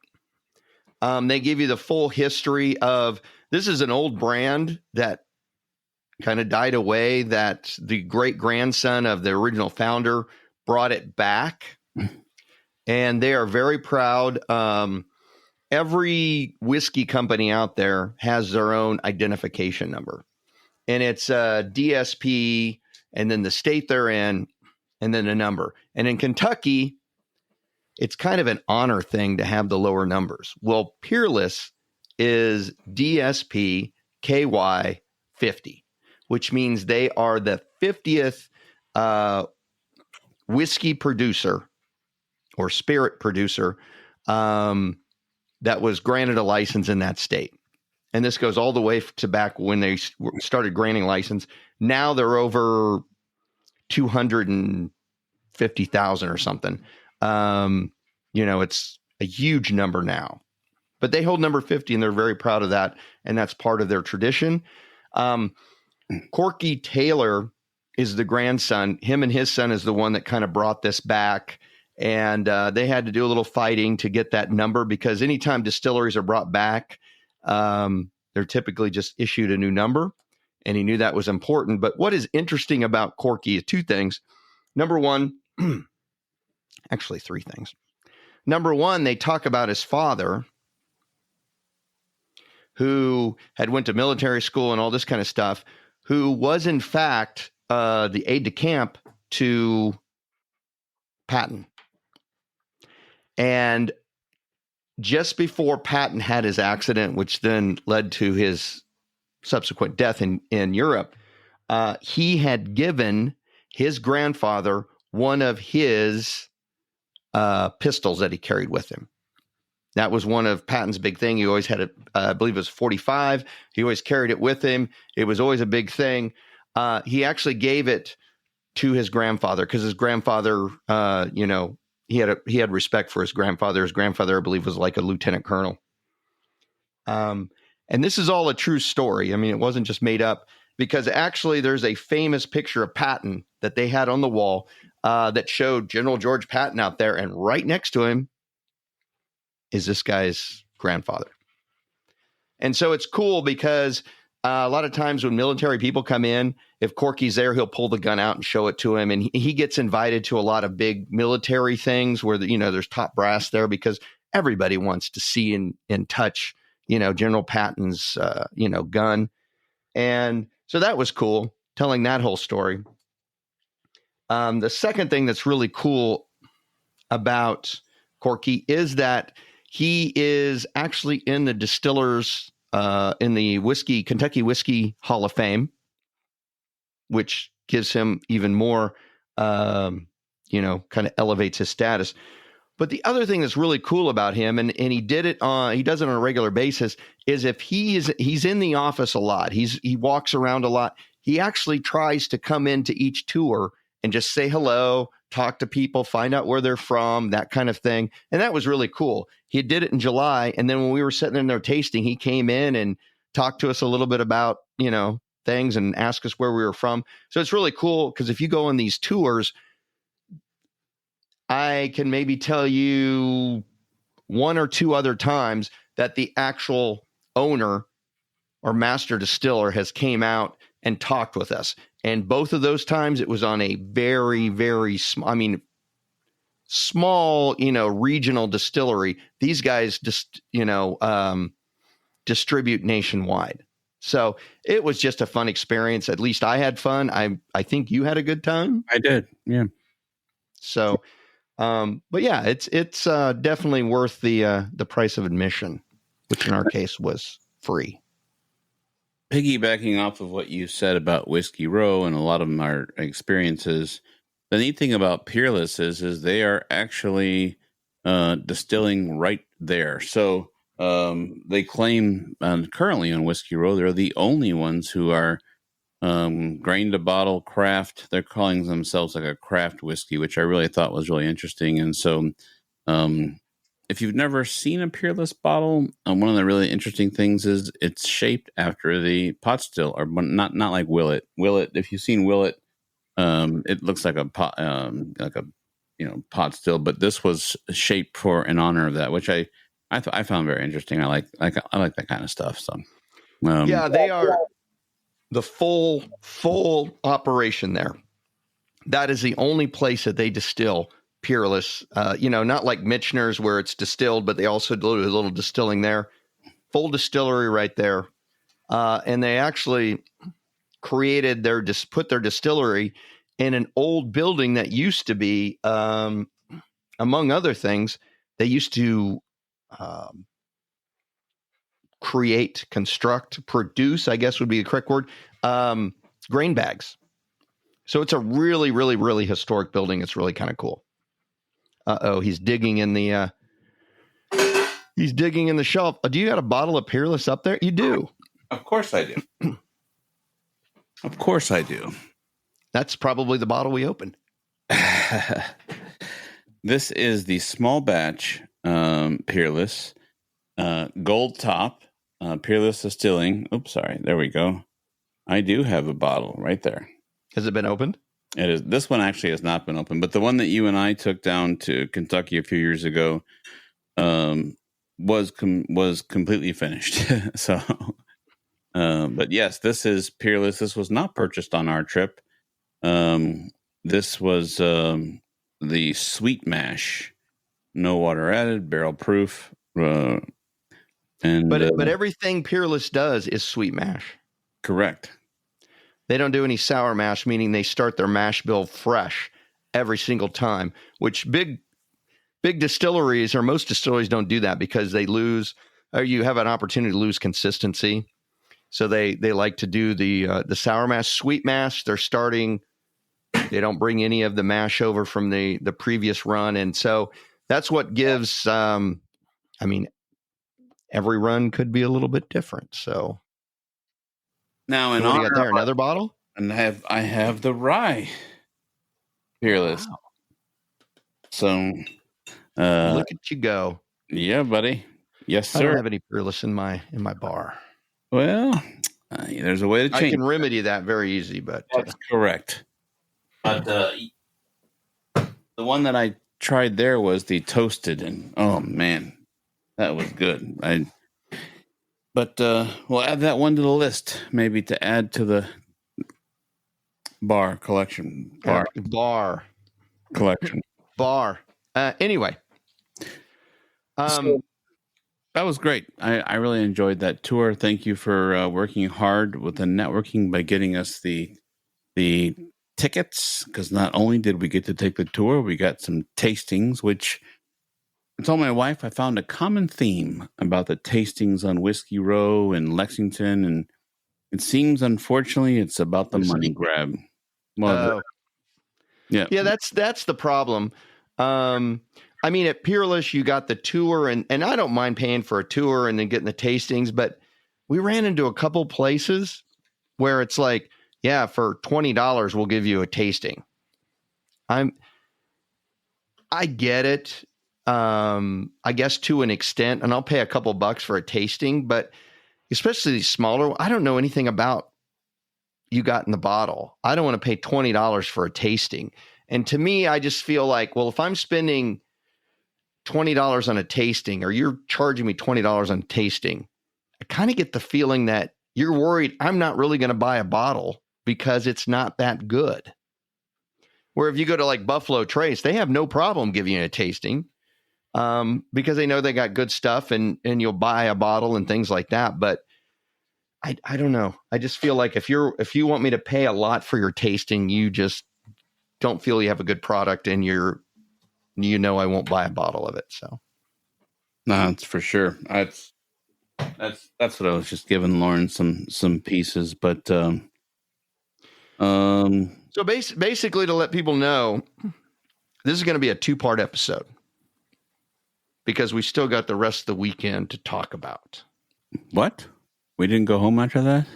They give you the full history of, this is an old brand that kind of died away, that the great grandson of the original founder brought it back, and they are very proud. Every whiskey company out there has their own identification number, and it's DSP, and then the state they're in, and then a number. And in Kentucky, it's kind of an honor thing to have the lower numbers. Well, Peerless is DSP KY 50, which means they are the 50th whiskey producer or spirit producer that was granted a license in that state. And this goes all the way to back when they started granting license. Now they're over 250,000 or something. It's a huge number now, but they hold number 50, and they're very proud of that. And that's part of their tradition. Corky Taylor is the grandson. Him and his son is the one that kind of brought this back. And they had to do a little fighting to get that number, because anytime distilleries are brought back, they're typically just issued a new number. and he knew that was important. But what is interesting about Corky is two things. Number one, actually three things. Number one, they talk about his father, who had went to military school and all this kind of stuff, who was in fact the aide de camp to Patton. And just before Patton had his accident, which then led to his subsequent death in Europe, he had given his grandfather one of his pistols that he carried with him. That was one of Patton's big thing. He always had I believe it was 45. He always carried it with him. It was always a big thing. He actually gave it to his grandfather because his grandfather, he had respect for his grandfather. His grandfather, I believe, was like a lieutenant colonel. And this is all a true story. I mean, it wasn't just made up, because actually there's a famous picture of Patton that they had on the wall that showed General George Patton out there, and right next to him is this guy's grandfather. And so it's cool because a lot of times when military people come in, if Corky's there, he'll pull the gun out and show it to him. And he gets invited to a lot of big military things where, there's top brass there, because everybody wants to see and touch, General Patton's, gun. And so that was cool, telling that whole story. The second thing that's really cool about Corky is that he is actually in the distillers, in the Kentucky Whiskey Hall of Fame, which gives him even more, kind of elevates his status. But the other thing that's really cool about him, and he does it on a regular basis, is if he's in the office a lot, he walks around a lot, he actually tries to come into each tour and just say hello, talk to people, find out where they're from, that kind of thing. And that was really cool. He did it in July. And then when we were sitting in there tasting, he came in and talked to us a little bit about, things and asked us where we were from. So it's really cool, because if you go on these tours, I can maybe tell you one or two other times that the actual owner or master distiller has came out and talked with us. And both of those times it was on a very, very small, regional distillery. These guys just, distribute nationwide. So it was just a fun experience. At least I had fun. I think you had a good time. I did. Yeah. So, but yeah, it's definitely worth the price of admission, which in our case was free. Piggybacking off of what you said about Whiskey Row, and a lot of them are experiences, the neat thing about Peerless is they are actually distilling right there. So they claim currently on Whiskey Row, they're the only ones who are grain to bottle craft. They're calling themselves like a craft whiskey, which I really thought was really interesting. And so if you've never seen a Peerless bottle, one of the really interesting things is it's shaped after the pot still, or not like Willet. Willet, if you've seen Willet, it looks like a pot, pot still, but this was shaped in honor of that, which I found very interesting. I like that kind of stuff. So yeah, they are the full operation there. That is the only place that they distill Peerless, not like Michter's where it's distilled, but they also do a little distilling there. Full distillery right there. And they actually created put their distillery in an old building that used to be, among other things, they used to produce, I guess would be the correct word, grain bags. So it's a really, really, really historic building. It's really kind of cool. He's digging in the shelf. Do you got a bottle of Peerless up there? You do. Of course I do. Of course I do. That's probably the bottle we opened. This is the small batch Peerless gold top Peerless Distilling. Oops, sorry. There we go. I do have a bottle right there. Has it been opened? It is. This one actually has not been opened, but the one that you and I took down to Kentucky a few years ago was completely finished. So But yes, this is Peerless. This was not purchased on our trip. This was the sweet mash, no water added, barrel proof. But everything Peerless does is sweet mash. Correct. They don't do any sour mash, meaning they start their mash bill fresh every single time, which big distilleries or most distilleries don't do that because they lose, or you have an opportunity to lose consistency. So they like to do the sour mash, sweet mash. They don't bring any of the mash over from the previous run. And so that's what gives, every run could be a little bit different. So now, what do you got there? Another bottle? And I have the rye Peerless. Wow. So look at you go. Yeah, buddy. Yes, sir. I don't have any Peerless in my bar. Well, there's a way to change. I can remedy that very easy, but that's correct. But the one that I tried there was the toasted, and oh man, that was good. But we'll add that one to the list, maybe to add to the bar collection. Bar collection. Bar. Anyway, so that was great. I really enjoyed that tour. Thank you for working hard with the networking by getting us the tickets, because not only did we get to take the tour, we got some tastings, which I told my wife I found a common theme about the tastings on Whiskey Row in Lexington, and it seems, unfortunately, it's about the money grab. Well, yeah, that's the problem. At Peerless, you got the tour, and I don't mind paying for a tour and then getting the tastings, but we ran into a couple places where it's like, yeah, for $20, we'll give you a tasting. I get it. I guess to an extent, and I'll pay a couple bucks for a tasting, but especially these smaller, I don't know anything about you got in the bottle. I don't want to pay $20 for a tasting. And to me, I just feel like, well, if I'm spending $20 on a tasting, or you're charging me $20 on tasting, I kind of get the feeling that you're worried I'm not really going to buy a bottle because it's not that good. Where if you go to like Buffalo Trace, they have no problem giving you a tasting because they know they got good stuff and you'll buy a bottle and things like that. But I don't know. I just feel like if you want me to pay a lot for your tasting, you just don't feel you have a good product, and I won't buy a bottle of it. So no, that's for sure. That's what I was just giving Lauren some pieces, but so basically to let people know, this is going to be a 2-part episode because we still got the rest of the weekend to talk about. What? We didn't go home after that?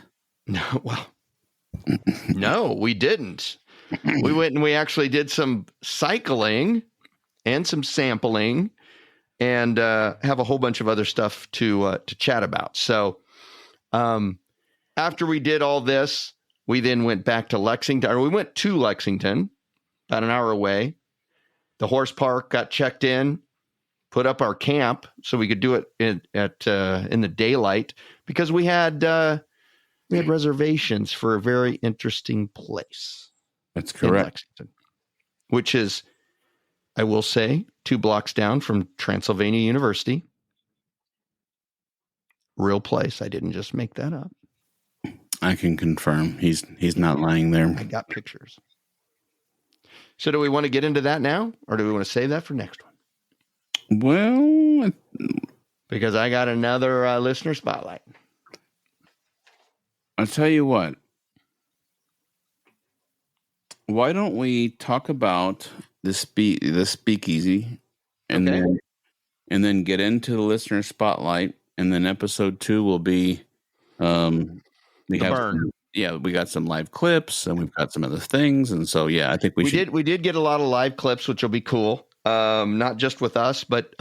No, well, no, we didn't. We went and we actually did some cycling and some sampling, and have a whole bunch of other stuff to chat about. So after we did all this, we then went back to Lexington, or we went to Lexington, about an hour away. The horse park got checked in, put up our camp so we could do it in the daylight, because we had reservations for a very interesting place. That's correct. Lexington, which is, I will say, 2 blocks down from Transylvania University. Real place. I didn't just make that up. I can confirm. He's not lying there. I got pictures. So do we want to get into that now, or do we want to save that for next one? Well, because I got another listener spotlight. I'll tell you what. Why don't we talk about the speakeasy, and then get into the listener spotlight, and then episode 2 will be we got some live clips, and we've got some other things, and so I think we did get a lot of live clips, which will be cool. Not just with us, but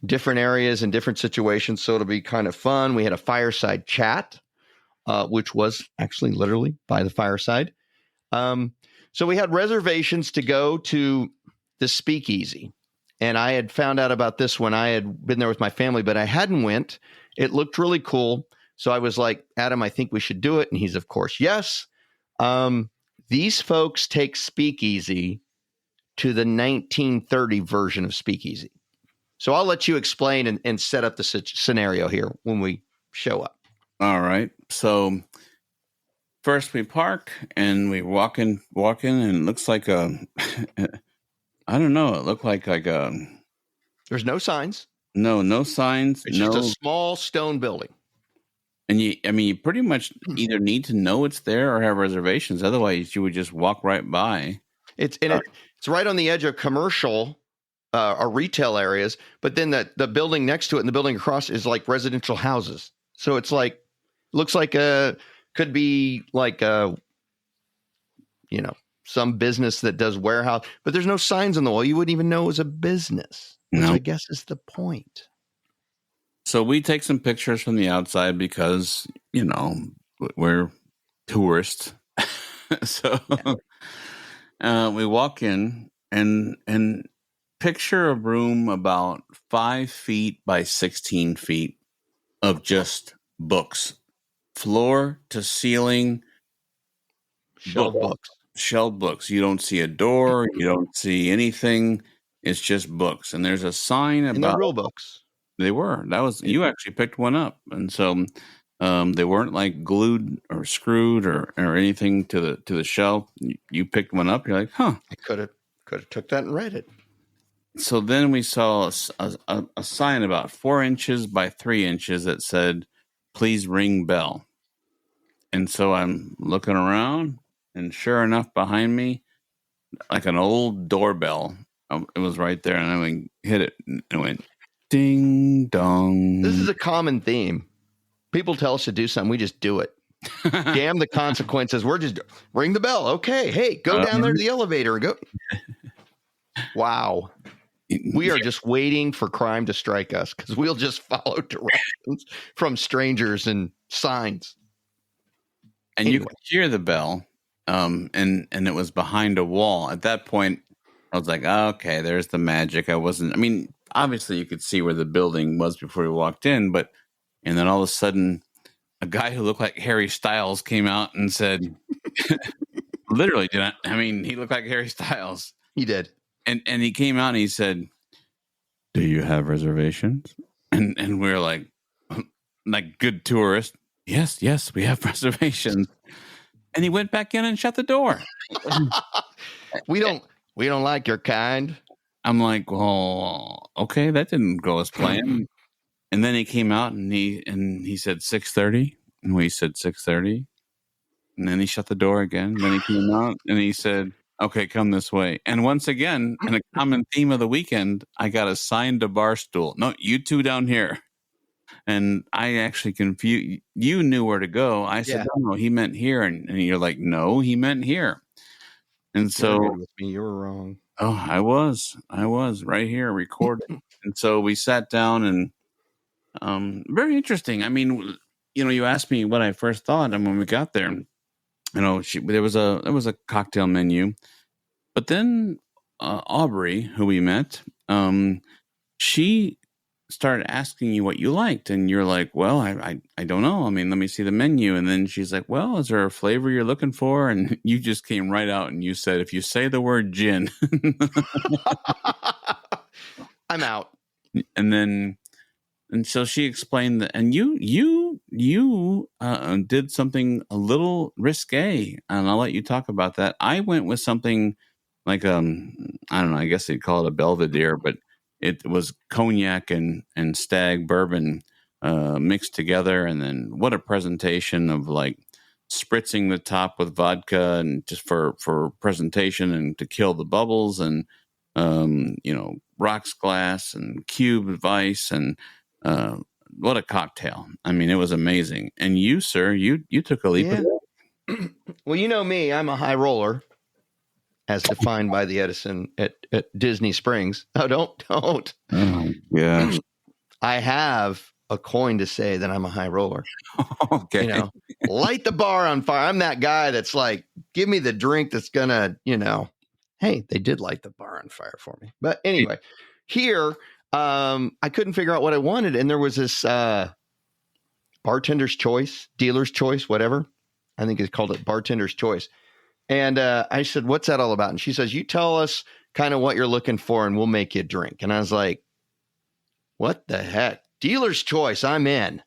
different areas and different situations, so it'll be kind of fun. We had a fireside chat, which was actually literally by the fireside. So we had reservations to go to the Speakeasy, and I had found out about this when I had been there with my family, but I hadn't went. It looked really cool. So I was like, Adam, I think we should do it. And he's, of course, yes. These folks take Speakeasy to the 1930 version of Speakeasy. So I'll let you explain and set up the scenario here when we show up. All right. So first we park and we walk in, and it looks like I don't know. It looked like a. There's no signs. No signs. It's just a small stone building. And you pretty much either need to know it's there or have reservations. Otherwise, you would just walk right by. It's right on the edge of commercial or retail areas, but then the building next to it and the building across is like residential houses. So it's like, looks like could be like some business that does warehouse, but there's no signs on the wall. You wouldn't even know it was a business, which I guess is the point. So we take some pictures from the outside because, we're tourists. So we walk in and picture a room about 5 feet by 16 feet of just books, floor to ceiling. Shelved books. You don't see a door. You don't see anything. It's just books. And there's a sign about... And they're real books. They were. You actually picked one up. And so they weren't like glued or screwed or anything to the shelf. You picked one up. You're like, huh. I could have took that and read it. So then we saw a sign about 4 inches by 3 inches that said, please ring bell. And so I'm looking around, and sure enough, behind me, like an old doorbell, it was right there. And I hit it and it went, ding dong. This is a common theme. People tell us to do something, we just do it. Damn the consequences. We're just ring the bell. Okay, hey, go down there to the elevator and go. Wow. We are just waiting for crime to strike us because we'll just follow directions from strangers and signs. And you could hear the bell, and it was behind a wall. At that point, I was like, oh, okay, there's the magic. Obviously you could see where the building was before we walked in, and then all of a sudden a guy who looked like Harry Styles came out and said, literally, he looked like Harry Styles. He did. And he came out and he said, do you have reservations? And we were like good tourists. Yes, we have reservations. And he went back in and shut the door. We don't like your kind. I'm like, well, okay, that didn't go as planned. And then he came out and he said 6:30, and we said 6:30, and then he shut the door again. Then he came out and he said, okay, come this way. And once again, in a common theme of the weekend, I got assigned to Barstool. No, you two down here. And I actually confused. You knew where to go. I said, no, he meant here. And you're like, no, he meant here. And so with me, you were wrong. Oh, I was right here recording. And so we sat down and very interesting. You asked me what I first thought. And when we got there, there was a cocktail menu, but then Aubrey, who we met, she started asking you what you liked, and you're like, well, I don't know. Let me see the menu. And then she's like, well, is there a flavor you're looking for? And you just came right out and you said, if you say the word gin, I'm out. And so she explained that, and you did something a little risque, and I'll let you talk about that. I went with something like I don't know, I guess they'd call it a Belvedere, but it was cognac and stag bourbon mixed together, and then what a presentation of like spritzing the top with vodka and just for presentation and to kill the bubbles, and rocks glass and cube ice, and what a cocktail. It was amazing. And you, sir, you took a leap. Yeah. Well, you know me, I'm a high roller, as defined by the Edison at Disney Springs. Oh, don't. Oh, yeah. I have a coin to say that I'm a high roller. Okay. Light the bar on fire. I'm that guy that's like, give me the drink that's gonna, hey, they did light the bar on fire for me. But anyway, here, I couldn't figure out what I wanted. And there was this bartender's choice, dealer's choice, whatever. I think it's called it bartender's choice. And I said, what's that all about? And she says, you tell us kind of what you're looking for and we'll make you a drink. And I was like, what the heck? Dealer's choice, I'm in.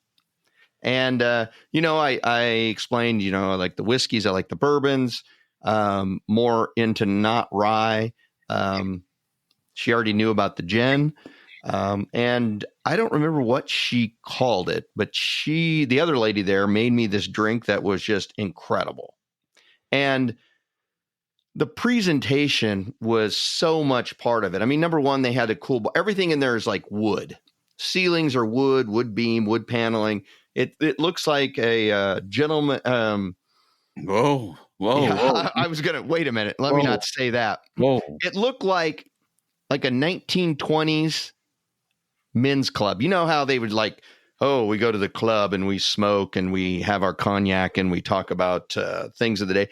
And, I explained, I like the whiskeys, I like the bourbons, more into not rye. She already knew about the gin. And I don't remember what she called it, but the other lady there made me this drink that was just incredible. And the presentation was so much part of it. I mean, number one, they had everything in there is like wood. Ceilings are wood beam, wood paneling. It looks like a gentleman. Whoa. Yeah, I was going to wait a minute. Let me not say that. Whoa. It looked like a 1920s men's club. You know how they would we go to the club and we smoke and we have our cognac and we talk about things of the day,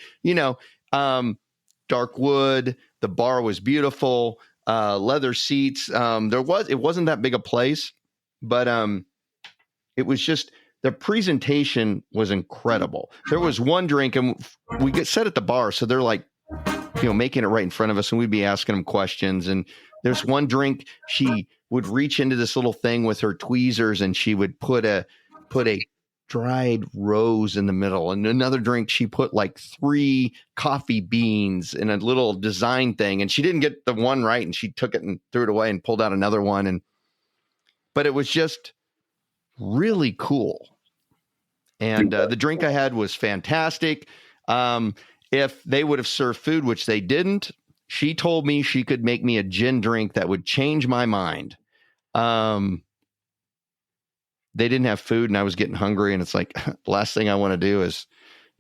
dark wood. The bar was beautiful, leather seats. It wasn't that big a place, but it was just, the presentation was incredible. There was one drink and we get set at the bar. So they're making it right in front of us and we'd be asking them questions. And there's one drink, she would reach into this little thing with her tweezers and she would put a dried rose in the middle. And another drink, she put 3 coffee beans in a little design thing. And she didn't get the one right. And she took it and threw it away and pulled out another one. But it was just really cool. And the drink I had was fantastic. If they would have served food, which they didn't, she told me she could make me a gin drink that would change my mind. They didn't have food and I was getting hungry. And it's like, the last thing I want to do is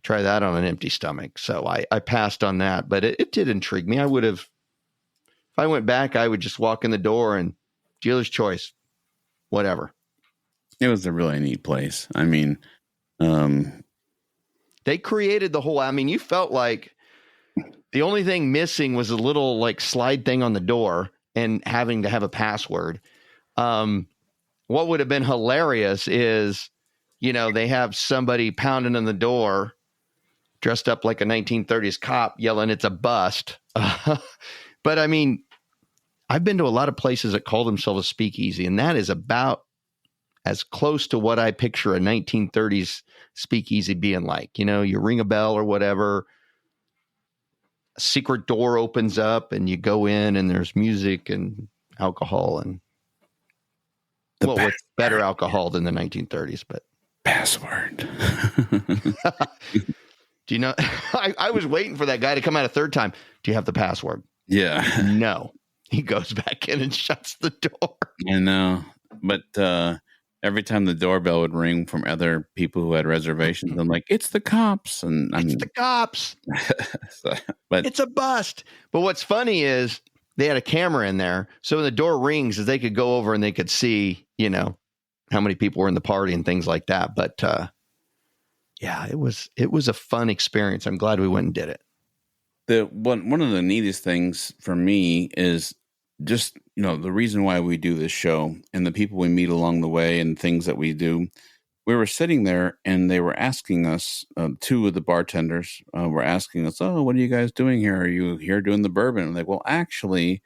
try that on an empty stomach. So I passed on that, but it did intrigue me. I would have, if I went back, I would just walk in the door and dealer's choice, whatever. It was a really neat place. I mean, they created the whole, you felt like the only thing missing was a little slide thing on the door and having to have a password. What would have been hilarious is, they have somebody pounding on the door dressed up like a 1930s cop yelling, it's a bust. But I've been to a lot of places that call themselves a speakeasy, and that is about as close to what I picture a 1930s speakeasy being like. You ring a bell or whatever, a secret door opens up and you go in and there's music and alcohol and what's better alcohol than the 1930s, but password. Do you know, I was waiting for that guy to come out a third time. Do you have the password? Yeah. No. He goes back in and shuts the door. I know. But every time the doorbell would ring from other people who had reservations, I'm like, it's the cops. And it's the cops. But it's a bust. But what's funny is they had a camera in there. So when the door rings, they could go over and they could see, how many people were in the party and things like that. But yeah, it was a fun experience. I'm glad we went and did it. One of the neatest things for me is just, the reason why we do this show and the people we meet along the way and things that we do. We were sitting there and they were asking us, 2 of the bartenders were asking us, oh, what are you guys doing here? Are you here doing the bourbon? I'm like, well, actually,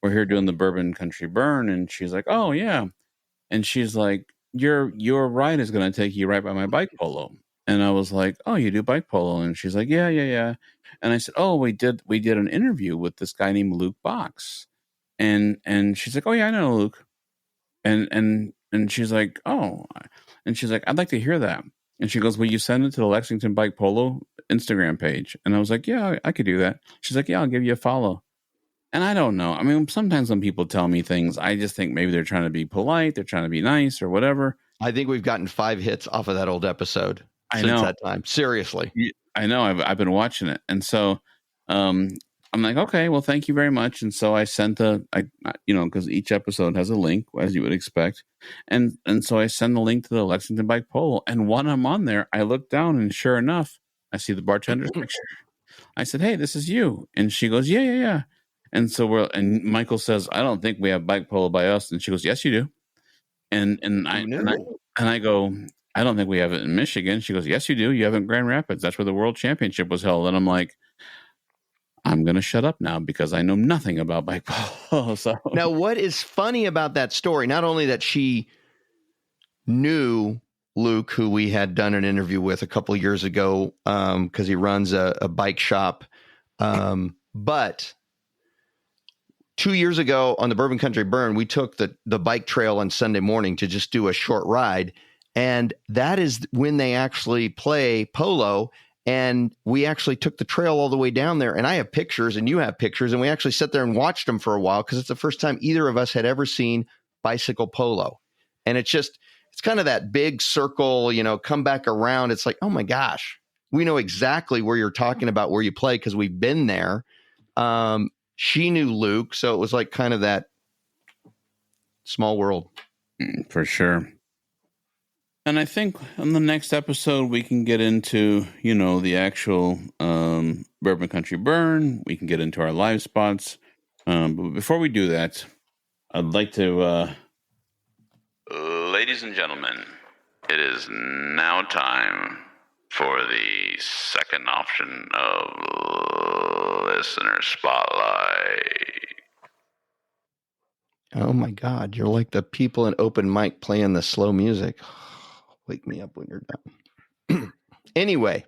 we're here doing the Bourbon Country Burn. And she's like, oh, yeah. And she's like, your ride is going to take you right by my bike polo. And I was like, oh, you do bike polo? And she's like, yeah. And I said, oh, we did an interview with this guy named Luke Box. And she's like, oh yeah, I know Luke. And she's like, oh, and she's like, I'd like to hear that. And she goes, will you send it to the Lexington Bike Polo Instagram page? And I was like, yeah, I could do that. She's like, yeah, I'll give you a follow. And I don't know. Sometimes when people tell me things, I just think maybe they're trying to be polite, they're trying to be nice or whatever. I think we've gotten 5 hits off of that old episode since that time. Seriously. I know. I've been watching it. And so I'm like, okay, well, thank you very much. And so I sent because each episode has a link, as you would expect. And so I send the link to the Lexington Bike Polo. And when I'm on there, I look down and sure enough, I see the bartender's picture. I said, hey, this is you. And she goes, yeah. And so and Michael says, I don't think we have bike polo by us. And she goes, yes, you do. And I go, I don't think we have it in Michigan. She goes, yes, you do. You have it in Grand Rapids. That's where the World Championship was held. And I'm like, I'm going to shut up now because I know nothing about bike polo. So Now, what is funny about that story, not only that she knew Luke, who we had done an interview with a couple of years ago, because he runs a bike shop, but 2 years ago on the Bourbon Country Burn, we took the bike trail on Sunday morning to just do a short ride. And that is when they actually play polo. And we actually took the trail all the way down there. And I have pictures and you have pictures. And we actually sat there and watched them for a while because it's the first time either of us had ever seen bicycle polo. And it's kind of that big circle, come back around. It's like, oh my gosh, we know exactly where you're talking about, where you play because we've been there. She knew Luke. So it was like kind of that small world. For sure. And I think on the next episode, we can get into, the actual Bourbon Country Burn. We can get into our live spots. But before we do that, I'd like to... Ladies and gentlemen, it is now time for the second option of Listener Spotlight. Oh my God, you're like the people in open mic playing the slow music. Wake me up when you're done. Anyway,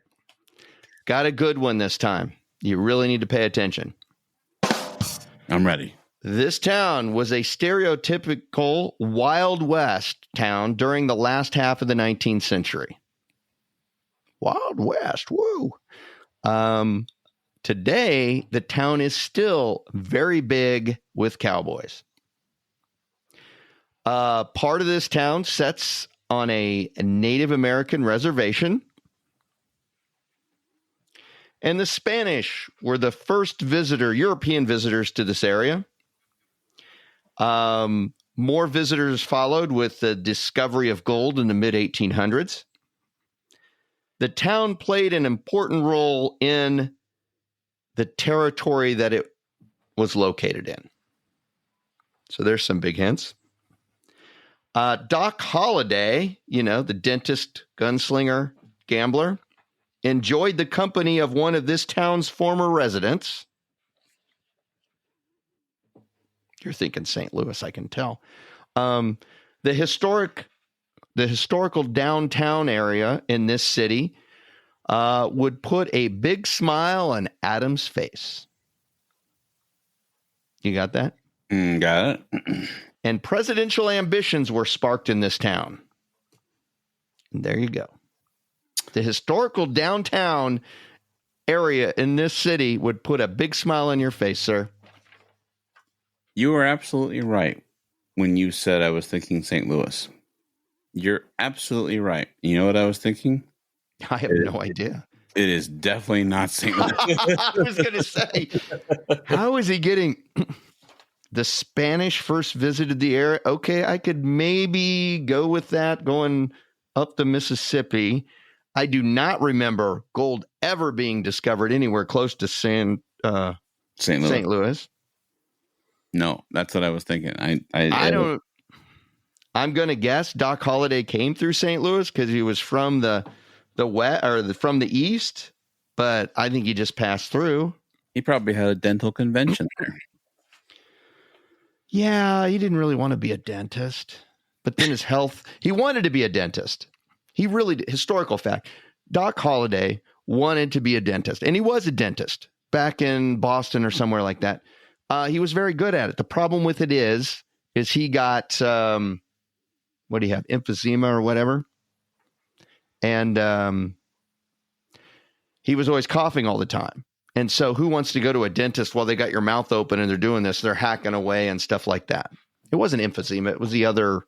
got a good one this time. You really need to pay attention. I'm ready. This town was a stereotypical Wild West town during the last half of the 19th century. Wild West, woo. Today, the town is still very big with cowboys. Part of this town sits on a Native American reservation. And the Spanish were the first European visitors to this area. More visitors followed with the discovery of gold in the mid-1800s. The town played an important role in the territory that it was located in. So there's some big hints. Doc Holliday, the dentist, gunslinger, gambler, enjoyed the company of one of this town's former residents. You're thinking St. Louis, I can tell. The historical downtown area in this city would put a big smile on Adam's face. You got that? Got it. And presidential ambitions were sparked in this town. And there you go. The historical downtown area in this city would put a big smile on your face, sir. You were absolutely right when you said I was thinking St. Louis. You're absolutely right. You know what I was thinking? I have no idea. It is definitely not St. Louis. I was going to say, how is he getting... The Spanish first visited the area. Okay, I could maybe go with that going up the Mississippi. I do not remember gold ever being discovered anywhere close to St. Louis. No, that's what I was thinking. I don't. I'm going to guess Doc Holliday came through St. Louis because he was from the west or from the east, but I think he just passed through. He probably had a dental convention there. Yeah, he didn't really want to be a dentist, but then his health, he wanted to be a dentist. He really did. Historical fact. Doc Holliday wanted to be a dentist, and he was a dentist back in Boston or somewhere like that. He was very good at it. The problem with it is he got, what do you have? Emphysema or whatever. And he was always coughing all the time. And so who wants to go to a dentist while they got your mouth open and they're doing this? They're hacking away and stuff like that. It wasn't emphysema. It was the other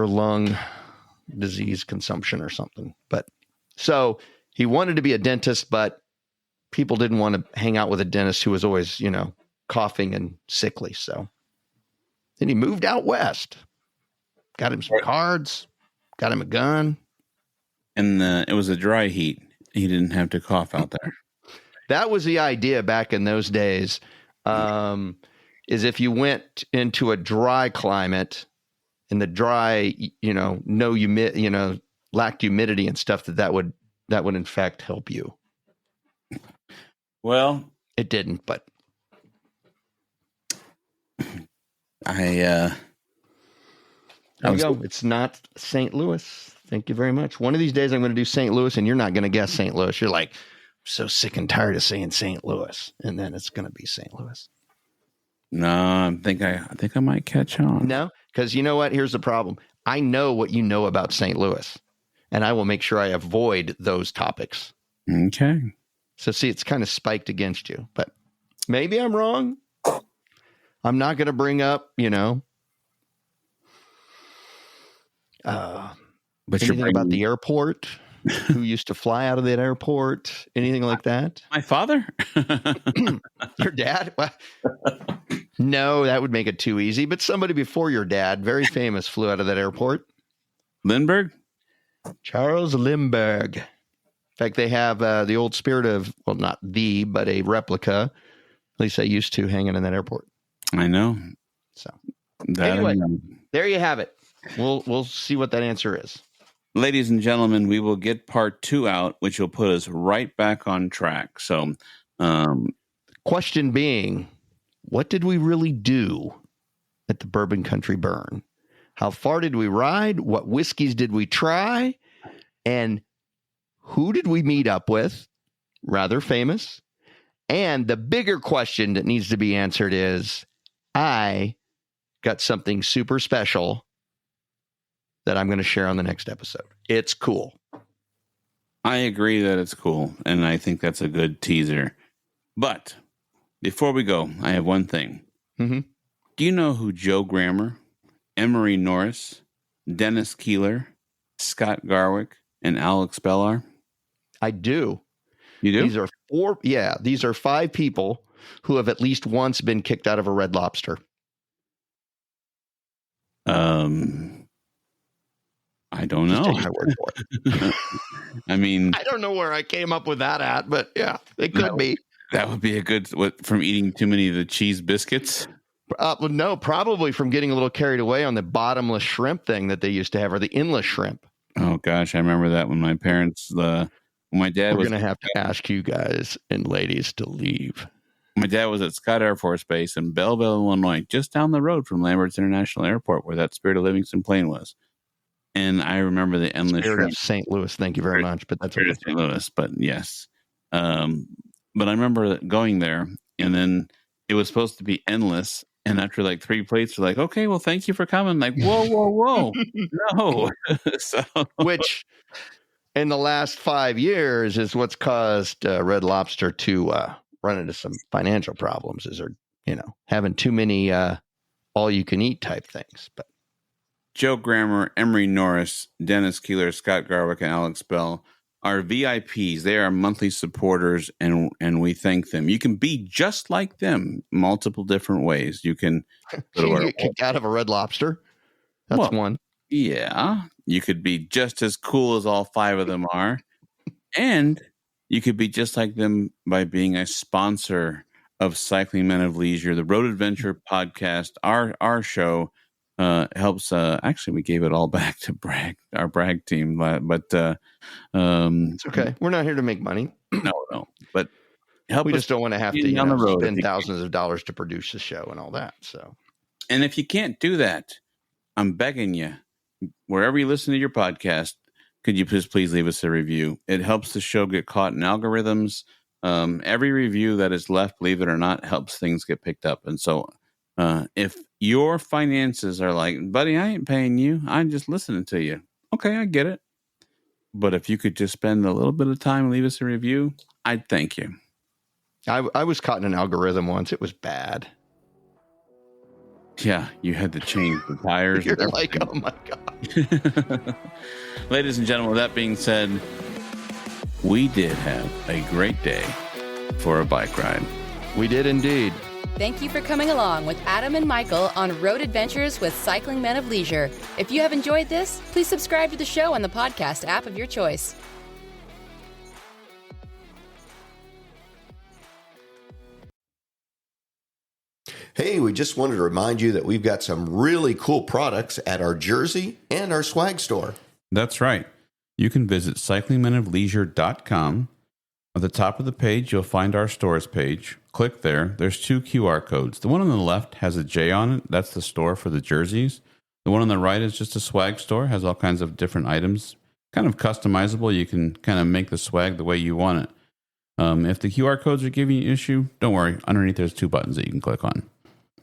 lung disease consumption or something. But so he wanted to be a dentist, but people didn't want to hang out with a dentist who was always, coughing and sickly. So then he moved out west, got him some cards, got him a gun. And it was a dry heat. He didn't have to cough out there. That was the idea back in those days, is if you went into a dry climate, and the dry, lacked humidity and stuff, that would in fact help you. Well, it didn't, but there you go. It's not St. Louis. Thank you very much. One of these days I'm going to do St. Louis, and you're not going to guess St. Louis. You're like, I'm so sick and tired of saying St. Louis, and then it's going to be St. Louis. No, I think I might catch on. No, because you know what? Here's the problem. I know what you know about St. Louis, and I will make sure I avoid those topics. Okay. So see, it's kind of spiked against you, but maybe I'm wrong. I'm not going to bring up, but anything about the airport, who used to fly out of that airport, anything like that. My father? Your dad? Well, no, that would make it too easy. But somebody before your dad, very famous, flew out of that airport. Lindbergh? Charles Lindbergh. In fact, they have the old Spirit of, well, not the, but a replica, at least I used to, hanging in that airport. I know. So anyway, I know. There you have it. We'll see what that answer is. Ladies and gentlemen, we will get part 2 out, which will put us right back on track. So, question being, what did we really do at the Bourbon Country Burn? How far did we ride? What whiskeys did we try? And who did we meet up with? Rather famous. And the bigger question that needs to be answered is, I got something super special that I'm going to share on the next episode. It's cool. I agree that it's cool, and I think that's a good teaser. But before we go, I have one thing. Mm-hmm. Do you know who Joe Grammer, Emery Norris, Dennis Keeler, Scott Garwick, and Alex Bell are? I do. You do? These are 4. Yeah, these are 5 people who have at least once been kicked out of a Red Lobster. I don't know. Just take my word for it. I mean, I don't know where I came up with that at, but yeah, it could be. That would be a good, from eating too many of the cheese biscuits? Well, no, probably from getting a little carried away on the bottomless shrimp thing that they used to have, or the endless shrimp. Oh gosh, I remember that when my parents, my dad We're was going to have to ask you guys and ladies to leave. My dad was at Scott Air Force Base in Belleville, Illinois, just down the road from Lambert's International Airport, where that Spirit of Livingston plane was. And I remember the endless Spirit of St. Louis. Thank you very much. But that's Spirit of St. Louis, but yes. But I remember going there, and then it was supposed to be endless. And after like 3 plates, they're like, okay, well, thank you for coming. Like, whoa. No. So, which in the last 5 years is what's caused Red Lobster to run into some financial problems, is they're, having too many all you can eat type things. But Joe Grammer, Emery Norris, Dennis Keeler, Scott Garwick, and Alex Bell are VIPs. They are monthly supporters, and we thank them. You can be just like them multiple different ways. You can get kicked out of a Red Lobster. That's one. Yeah. You could be just as cool as all 5 of them are. And you could be just like them by being a sponsor of Cycling Men of Leisure, the Road Adventure podcast. Our show helps. Actually, we gave it all back to our Bragg team, but it's okay. We're not here to make money. No. But help. We just don't want to have to down the road spend thousands of dollars to produce the show and all that. So, and if you can't do that, I'm begging you, wherever you listen to your podcast, could you please leave us a review? It helps the show get caught in algorithms. Every review that is left, believe it or not, helps things get picked up. And so if your finances are like, buddy, I ain't paying you, I'm just listening to you. Okay, I get it. But if you could just spend a little bit of time and leave us a review, I'd thank you. I was caught in an algorithm once. It was bad. Yeah, you had to change the tires. You're like, oh my God. Ladies and gentlemen, with that being said, we did have a great day for a bike ride. We did indeed. Thank you for coming along with Adam and Michael on Road Adventures with Cycling Men of Leisure. If you have enjoyed this, please subscribe to the show on the podcast app of your choice. Hey, we just wanted to remind you that we've got some really cool products at our jersey and our swag store. That's right. You can visit cyclingmenofleisure.com. At the top of the page, you'll find our stores page. Click there. There's 2 QR codes. The one on the left has a J on it. That's the store for the jerseys. The one on the right is just a swag store. Has all kinds of different items. Kind of customizable. You can kind of make the swag the way you want it. If the QR codes are giving you an issue, don't worry. Underneath, there's 2 buttons that you can click on.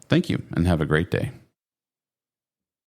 Thank you, and have a great day.